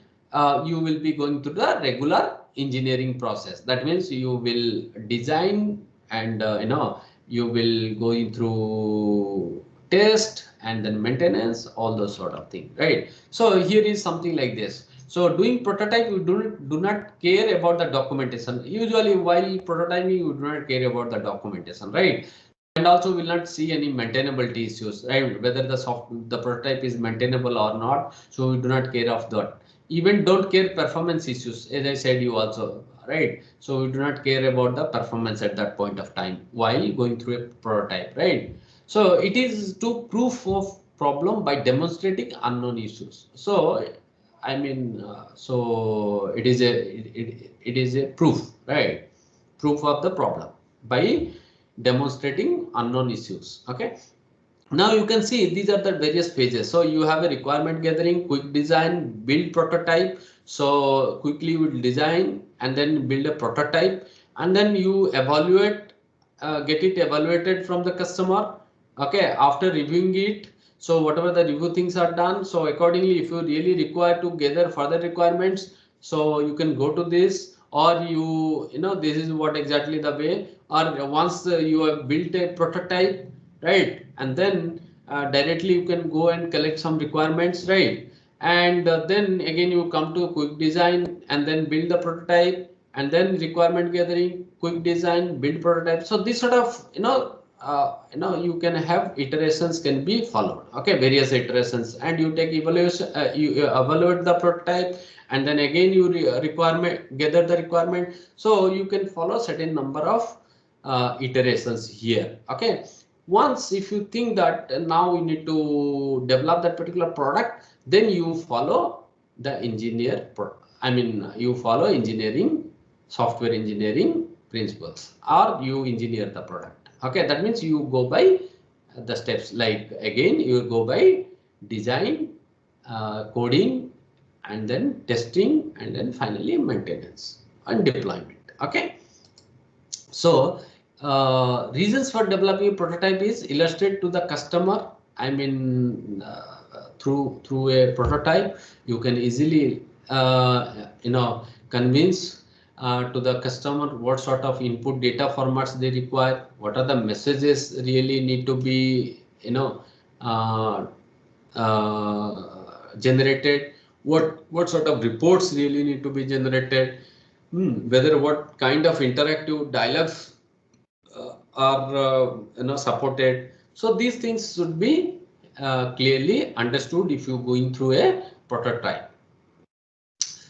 S1: you will be going through the regular engineering process. That means you will design, and you will go in through test and then maintenance, all those sort of things, right? So here is something like this. So doing prototype, you do not care about the documentation. Usually while prototyping, you do not care about the documentation, right? And also will not see any maintainability issues, right? Whether the prototype is maintainable or not. So we do not care of that. Even don't care performance issues, as I said you also, right? So we do not care about the performance at that point of time while going through a prototype, right? So it is to proof of problem by demonstrating unknown issues. So I mean, so it is a proof, right? Proof of the problem by demonstrating unknown issues. Okay. Now you can see these are the various phases. So you have a requirement gathering, quick design, build prototype. So quickly you will design and then build a prototype, and then you evaluate, get it evaluated from the customer. Okay, after reviewing it, so whatever the review things are done, so accordingly, if you really require to gather further requirements, so you can go to this, or this is what exactly the way, or once you have built a prototype, right, and then directly you can go and collect some requirements, right, and then again you come to quick design and then build the prototype, and then requirement gathering, quick design, build prototype. So this sort of, you can have iterations can be followed, okay, various iterations, and you take evaluation, you evaluate the prototype, and then again you gather the requirement. So you can follow certain number of iterations here, okay. Once if you think that now we need to develop that particular product, then you follow the you follow engineering, software engineering principles, or you engineer the product. Okay, that means you go by the steps, like again you go by design, coding, and then testing, and then finally maintenance and deployment. Okay. So reasons for developing a prototype is illustrate to the customer. I mean, through a prototype, you can easily convince to the customer what sort of input data formats they require, what are the messages really need to be uh, generated, what sort of reports really need to be generated, whether what kind of interactive dialogues are supported. So these things should be clearly understood if you're going through a prototype.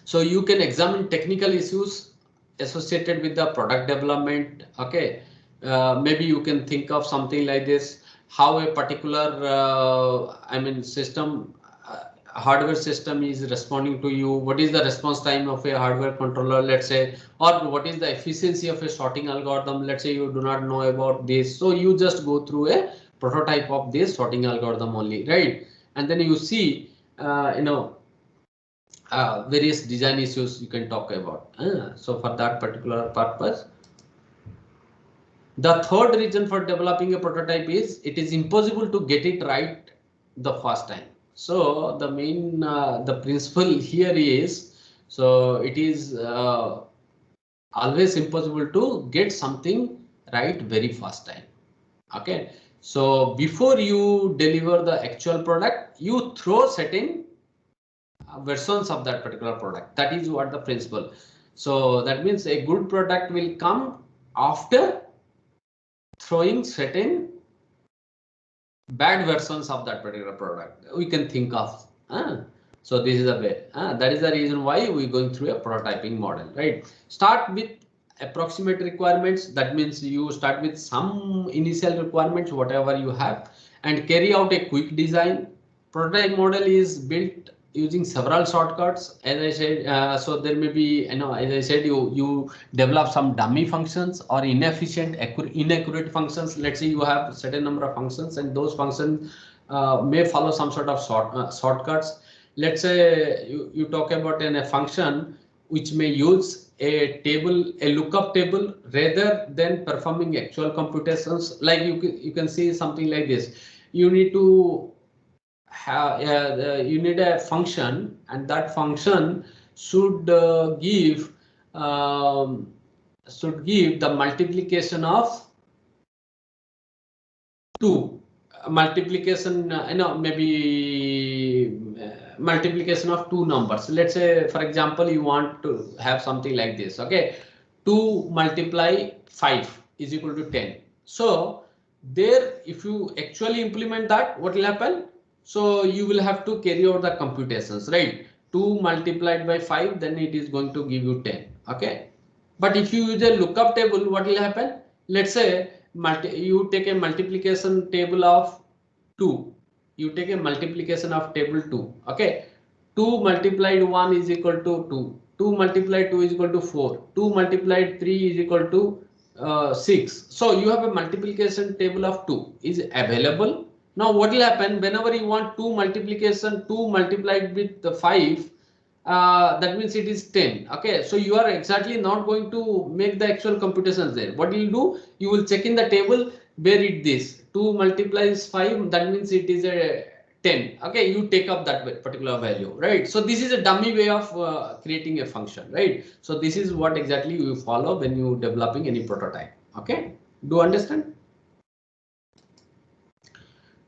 S1: So you can examine technical issues associated with the product development. Okay, maybe you can think of something like this: how a particular system, hardware system is responding to you. What is the response time of a hardware controller, let's say, or what is the efficiency of a sorting algorithm? Let's say you do not know about this, so you just go through a prototype of this sorting algorithm only, right? And then you see, various design issues you can talk about. So for that particular purpose, the third reason for developing a prototype is it is impossible to get it right the first time. So the main the principle here is, so it is always impossible to get something right very first time. Okay, so before you deliver the actual product, you throw certain versions of that particular product. That is what the principle. So that means a good product will come after throwing certain bad versions of that particular product we can think of. So this is a way. That is the reason why we're going through a prototyping model, right? Start with approximate requirements. That means you start with some initial requirements, whatever you have, and carry out a quick design. Prototype model is built using several shortcuts, as I said. So there may be, as I said, you develop some dummy functions or inefficient, inaccurate functions. Let's say you have a certain number of functions, and those functions may follow some sort of shortcuts. Let's say you talk about a function which may use a table, a lookup table, rather than performing actual computations. Like you can see something like this. You need to you need a function, and that function should give the multiplication of 2, multiplication, maybe multiplication of 2 numbers. Let's say, for example, you want to have something like this. Okay, 2 multiply 5 is equal to 10. So there, if you actually implement that, what will happen? So you will have to carry out the computations, right? 2 multiplied by 5, then it is going to give you 10. Okay, but if you use a lookup table, what will happen? Let's say you take a multiplication table of 2. You take a multiplication of table 2. Okay, 2 multiplied 1 is equal to 2. 2 multiplied 2 is equal to 4. 2 multiplied 3 is equal to 6. So you have a multiplication table of 2 is available. Now what will happen whenever you want 2 multiplication, 2 multiplied with the 5, that means it is 10. Okay, so you are exactly not going to make the actual computations there. What you do, you will check in the table where it is 2 multiplies 5, that means it is a 10. Okay, you take up that particular value, right? So this is a dummy way of creating a function, right? So this is what exactly you follow when you developing any prototype. Okay, do you understand?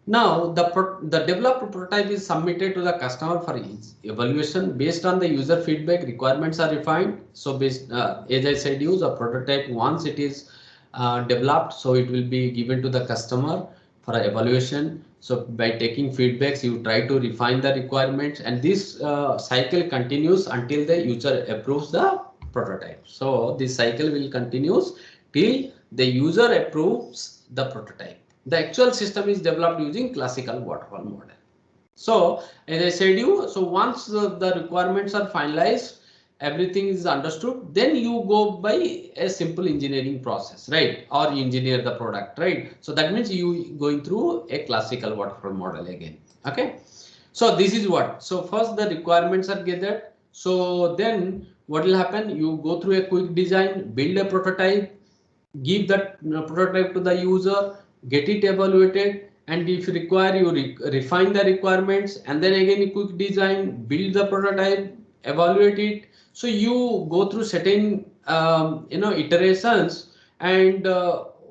S1: Now the developed prototype is submitted to the customer for evaluation. Based on the user feedback, requirements are refined. So based, as I said, use a prototype once it is developed, so it will be given to the customer for evaluation. So by taking feedbacks, you try to refine the requirements, and this cycle continues until the user approves the prototype. So this cycle will continues till the user approves the prototype. The actual system is developed using classical waterfall model. So as I said so once the requirements are finalized, everything is understood, then you go by a simple engineering process, right? Or engineer the product, right? So that means you going through a classical waterfall model again. Okay. So this is what. So first the requirements are gathered. So then what will happen? You go through a quick design, build a prototype, give that prototype to the user, get it evaluated, and if require you refine the requirements, and then again a quick design, build the prototype, evaluate it. So you go through certain iterations, and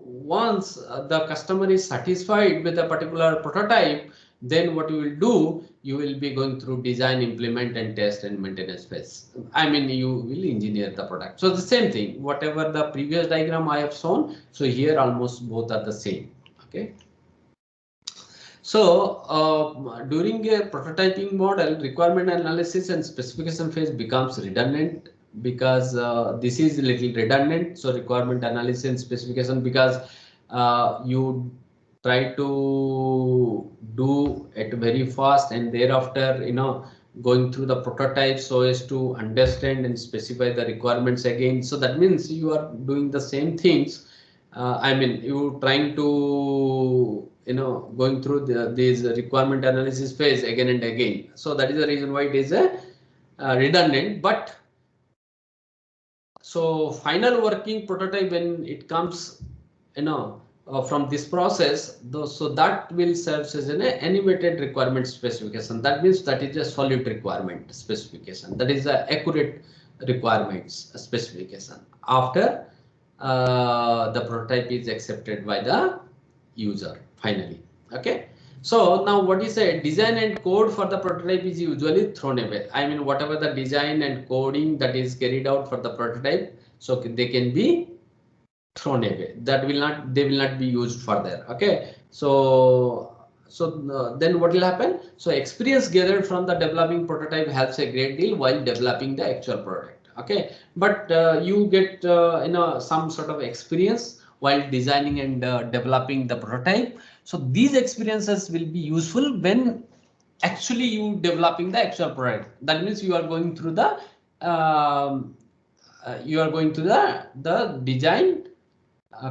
S1: once the customer is satisfied with a particular prototype, then what you will do, you will be going through design, implement, and test and maintenance phase. I mean, you will engineer the product. So the same thing, whatever the previous diagram I have shown. So here almost both are the same. Okay. So during a prototyping model, requirement analysis and specification phase becomes redundant, because this is a little redundant. So requirement analysis and specification, because you try to do it very fast, and thereafter going through the prototype so as to understand and specify the requirements again. So that means you are doing the same things. I mean, you trying to going through these requirement analysis phase again and again. So that is the reason why it is a redundant. But so final working prototype, when it comes from this process, so that will serve as an animated requirement specification. That means that is a solid requirement specification, that is a accurate requirements specification after the prototype is accepted by the user finally. Okay. So now what is a design and code for the prototype is usually thrown away. I mean, whatever the design and coding that is carried out for the prototype, so they can be thrown away. That will not, they will not be used further. Okay. So then what will happen? So experience gathered from the developing prototype helps a great deal while developing the actual product. Okay. But you get some sort of experience while designing and developing the prototype. So these experiences will be useful when actually you developing the actual product. That means you are going through the design,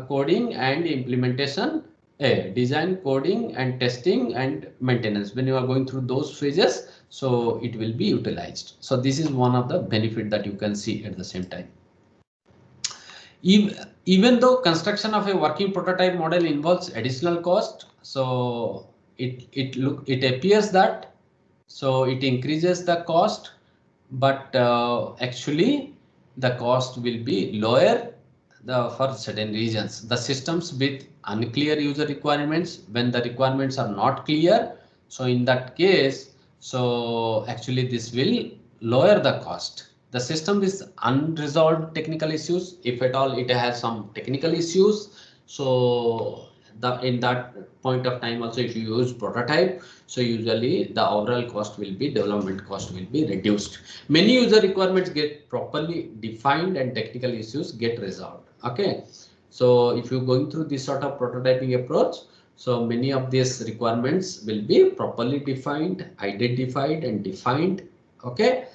S1: coding and implementation, design, coding and testing and maintenance. When you are going through those phases, so it will be utilized. So this is one of the benefit that you can see at the same time. Even though construction of a working prototype model involves additional cost, so it appears that so it increases the cost, but actually the cost will be lower for certain regions. The systems with unclear user requirements, when the requirements are not clear, so in that case, so actually this will lower the cost. The system is unresolved technical issues, if at all it has some technical issues, so in that point of time also, if you use prototype, so usually the overall cost will be, development cost will be reduced. Many user requirements get properly defined and technical issues get resolved. Okay, so if you're going through this sort of prototyping approach, so many of these requirements will be properly defined, identified and defined. Okay,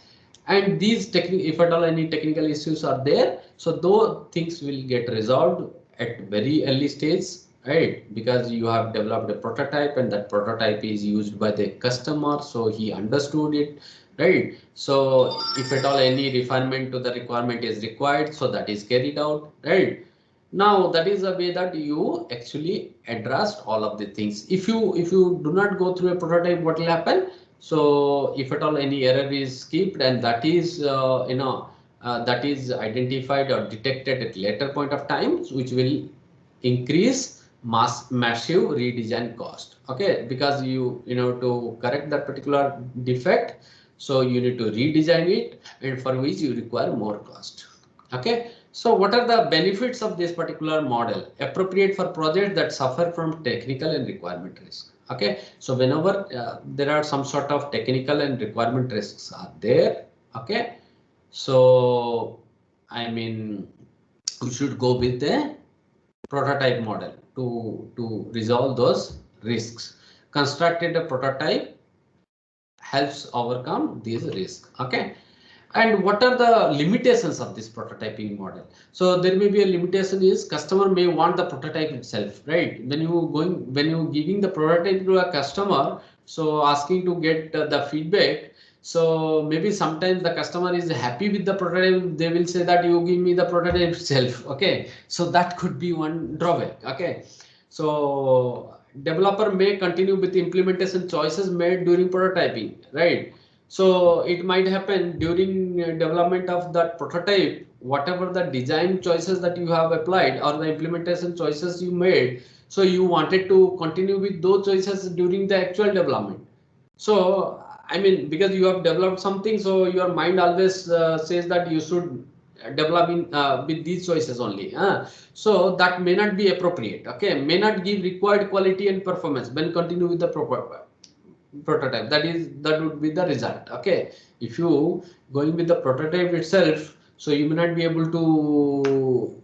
S1: and these if at all any technical issues are there, so those things will get resolved at very early stage, right? Because you have developed a prototype and that prototype is used by the customer, so he understood it, right? So if at all any refinement to the requirement is required, so that is carried out, right? Now that is the way that you actually addressed all of the things. If you do not go through a prototype, what will happen? So if at all any error is skipped, and that is that is identified or detected at later point of time, which will increase massive redesign cost. Okay, because you to correct that particular defect, so you need to redesign it, and for which you require more cost. Okay, so what are the benefits of this particular model? Appropriate for projects that suffer from technical and requirement risk. Okay, so whenever there are some sort of technical and requirement risks are there, okay, so I mean, we should go with the prototype model to resolve those risks. Constructed a prototype helps overcome these risks. Okay, and what are the limitations of this prototyping model? So there may be a limitation is customer may want the prototype itself, right? When you giving the prototype to a customer, So asking to get the feedback. So maybe sometimes the customer is happy with the prototype. They will say that you give me the prototype itself. Okay, so that could be one drawback. Okay, so developer may continue with the implementation choices made during prototyping, right? So it might happen during development of that prototype, whatever the design choices that you have applied or the implementation choices you made, so you wanted to continue with those choices during the actual development. So I mean, because you have developed something, so your mind always says that you should develop in with these choices only. So that may not be appropriate. Okay, may not give required quality and performance when continue with the prototype. That would be the result. Okay, if you going with the prototype itself, so you may not be able to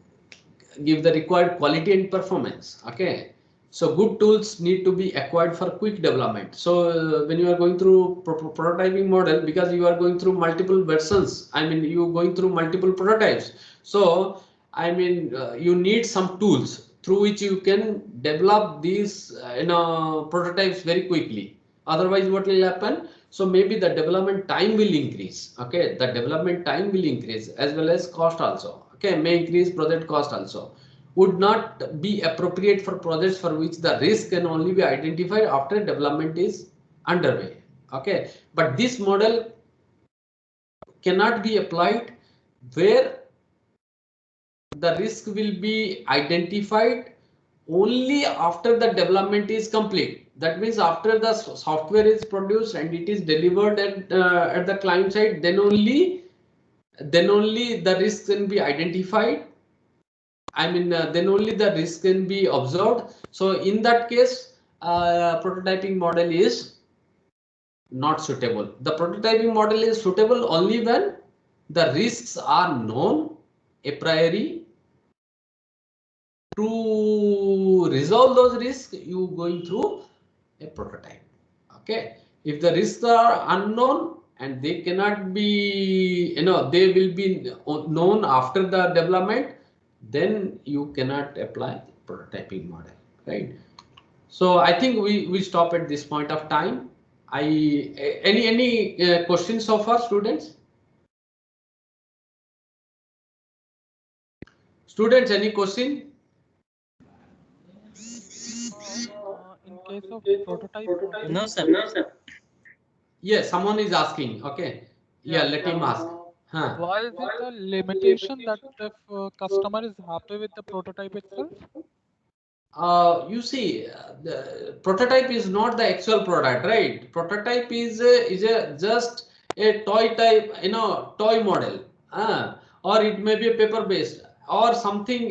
S1: give the required quality and performance. Okay, so good tools need to be acquired for quick development. So when you are going through prototyping model, because you are going through multiple versions, I mean you going through multiple prototypes, so I mean you need some tools through which you can develop these prototypes very quickly. Otherwise what will happen, so maybe the development time will increase. Okay, the development time will increase as well as cost also. Okay, may increase project cost also. Would not be appropriate for projects for which the risk can only be identified after development is underway. Okay, but this model cannot be applied where the risk will be identified only after the development is complete. That means after the software is produced and it is delivered at the client side, then only the risk can be identified. I mean, then only the risk can be observed. So in that case, prototyping model is not suitable. The prototyping model is suitable only when the risks are known a priori. To resolve those risks, you going through a prototype. Okay, if the risks are unknown and they cannot be, they will be known after the development, then you cannot apply prototyping model, right? So I think we stop at this point of time. Any questions so far, students? Students, any question?
S4: In case of prototype model,
S3: No, sir.
S1: Yes, someone is asking. Okay, yeah, let him ask. Huh.
S4: why is it a limitation that if customer is happy with the prototype itself?
S1: You see, the prototype is not the actual product, right? Prototype is a just a toy type, toy model, or it may be a paper based or something,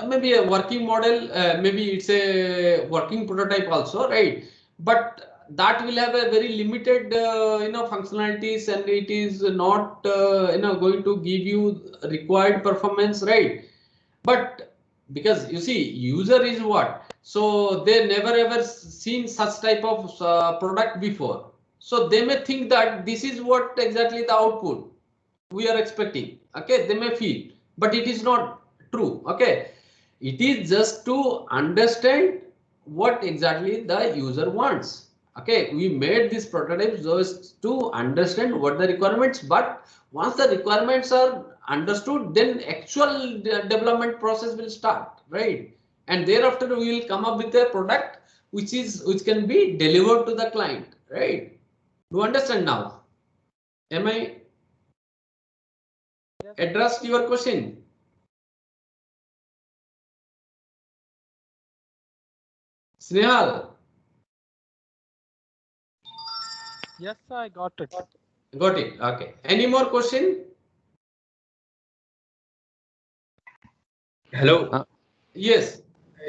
S1: maybe a working model, maybe it's a working prototype also, right? But that will have a very limited, functionalities, and it is not, going to give you required performance, right? But because you see, user is what, so they never ever seen such type of product before, so they may think that this is what exactly the output we are expecting. Okay, they may feel, but it is not true. Okay, it is just to understand what exactly the user wants. Okay, we made this prototype just to understand what the requirements, but once the requirements are understood, then actual development process will start, right? And thereafter we will come up with a product which can be delivered to the client, right? Do you understand now? Am I
S4: Yes, sir.
S1: addressed your question? Snehal,
S4: Yes, sir, I got it.
S1: got it. Okay. Any more question?
S5: Hello.
S1: Yes.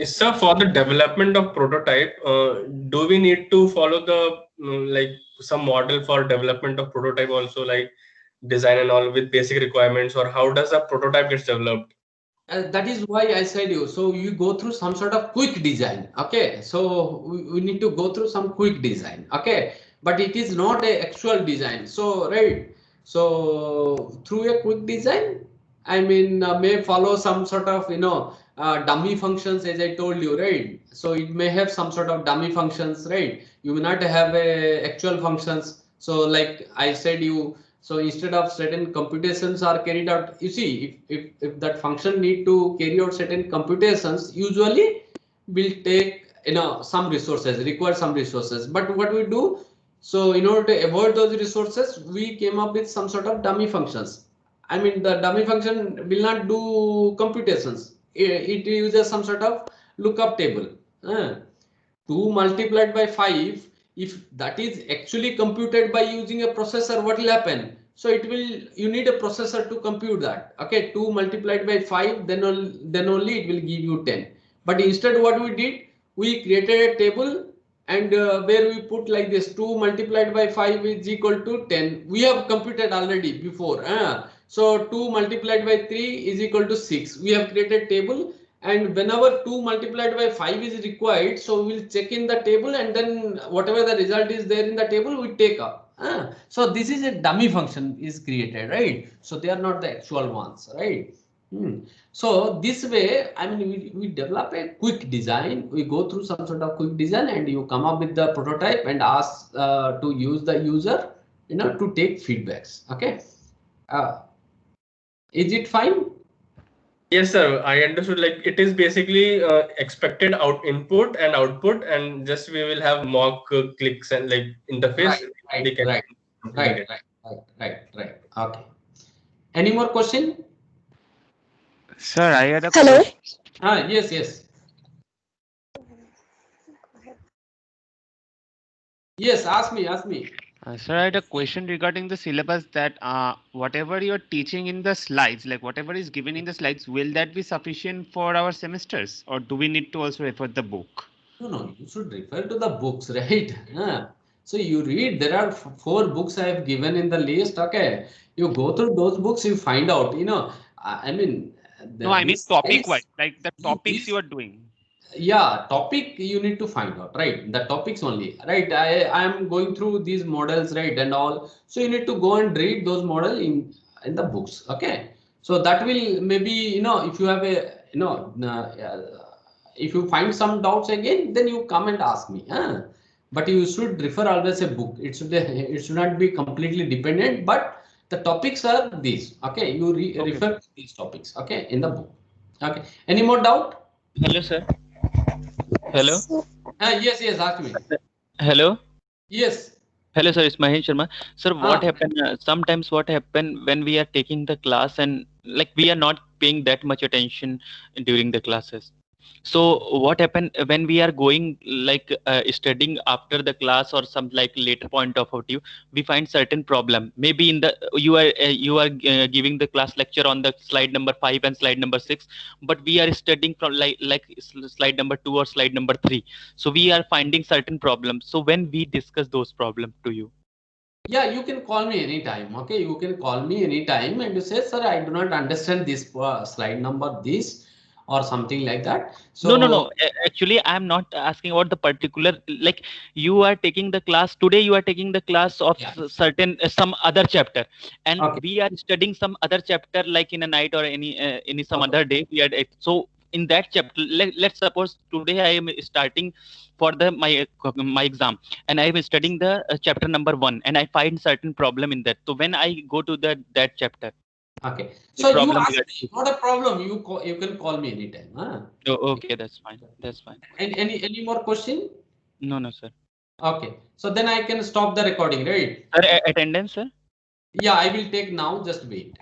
S5: Sir, for the development of prototype, do we need to follow the like some model for development of prototype also, like design and all with basic requirements, or how does a prototype gets developed?
S1: That is why I said you. So you go through some sort of quick design. Okay. So we need to go through some quick design. Okay. But it is not a actual design. So, right. So through a quick design, I mean, may follow some sort of, dummy functions, as I told you, right? So it may have some sort of dummy functions, right? You may not have actual functions. So like I said, so instead of certain computations are carried out, you see, if that function need to carry out certain computations, usually will take some resources, require some resources. But what we do, so in order to avoid those resources, we came up with some sort of dummy functions. I mean, the dummy function will not do computations. It uses some sort of lookup table. 2 multiplied by 5, if that is actually computed by using a processor, what will happen? So you need a processor to compute that. Okay, 2 multiplied by 5, then only it will give you 10. But instead what we did, we created a table, and where we put like this: 2 multiplied by 5 is equal to 10. We have computed already before. So 2 multiplied by 3 is equal to 6. We have created table, and whenever 2 multiplied by 5 is required, so we'll check in the table, and then whatever the result is there in the table, we take up. So this is a dummy function is created, right? So they are not the actual ones, right? So this way, I mean, we develop a quick design. We go through some sort of quick design, and you come up with the prototype and ask to use the user, to take feedbacks. Okay. Is it fine?
S5: Yes, sir. I understood. Like it is basically expected input and output, and just we will have mock clicks and like interface.
S1: Right. Okay. Any more question?
S3: Sir, I had a
S6: Hello.
S3: question.
S1: Yes. Yes, ask me.
S3: Sir, I had a question regarding the syllabus that whatever you're teaching in the slides, like whatever is given in the slides, will that be sufficient for our semesters, or do we need to also refer the book?
S1: No, you should refer to the books, right? So you read, there are 4 books I have given in the list. Okay, you go through those books, you find out, I mean,
S3: No, I mean topic wise, like the topics you are doing.
S1: Yeah, topic you need to find out, right? The topics only, right? I am going through these models, right, and all. So you need to go and read those model in the books. Okay, so that will maybe, if you have a, if you find some doubts again, then you come and ask me. But you should refer always a book. It should not be completely dependent, but the topics are these. Okay, you refer to these topics. Okay, in the book. Okay, any more doubt?
S7: Hello, sir. Hello.
S1: Yes, ask me.
S7: Hello.
S1: Yes.
S7: Hello, sir. It's Mahesh Sharma. Sir, what happened? Sometimes what happen when we are taking the class and like we are not paying that much attention during the classes. So what happened when we are going like studying after the class or some like later point of view, we find certain problem. Maybe in the you are giving the class lecture on the slide number 5 and slide number 6, but we are studying from like slide number 2 or slide number 3. So we are finding certain problems. So when we discuss those problems to you.
S1: Yeah, you can call me anytime. Okay, you can call me anytime and you say, sir, I do not understand this slide number, this or something like that. So
S7: no. Actually, I'm not asking about the particular, like you are taking the class today, you are taking the class of certain some other chapter, and we are studying some other chapter like in a night or any some other day. So in that chapter, let's suppose today I am starting for my exam, and I am studying the chapter number 1, and I find certain problem in that. So when I go to that chapter.
S1: Okay, so you ask me, not a problem. You can call me anytime.
S7: Oh, okay, that's fine.
S1: And any more question?
S7: No, sir.
S1: Okay, so then I can stop the recording, right?
S7: Sir, attendance, sir?
S1: Yeah, I will take now. Just wait.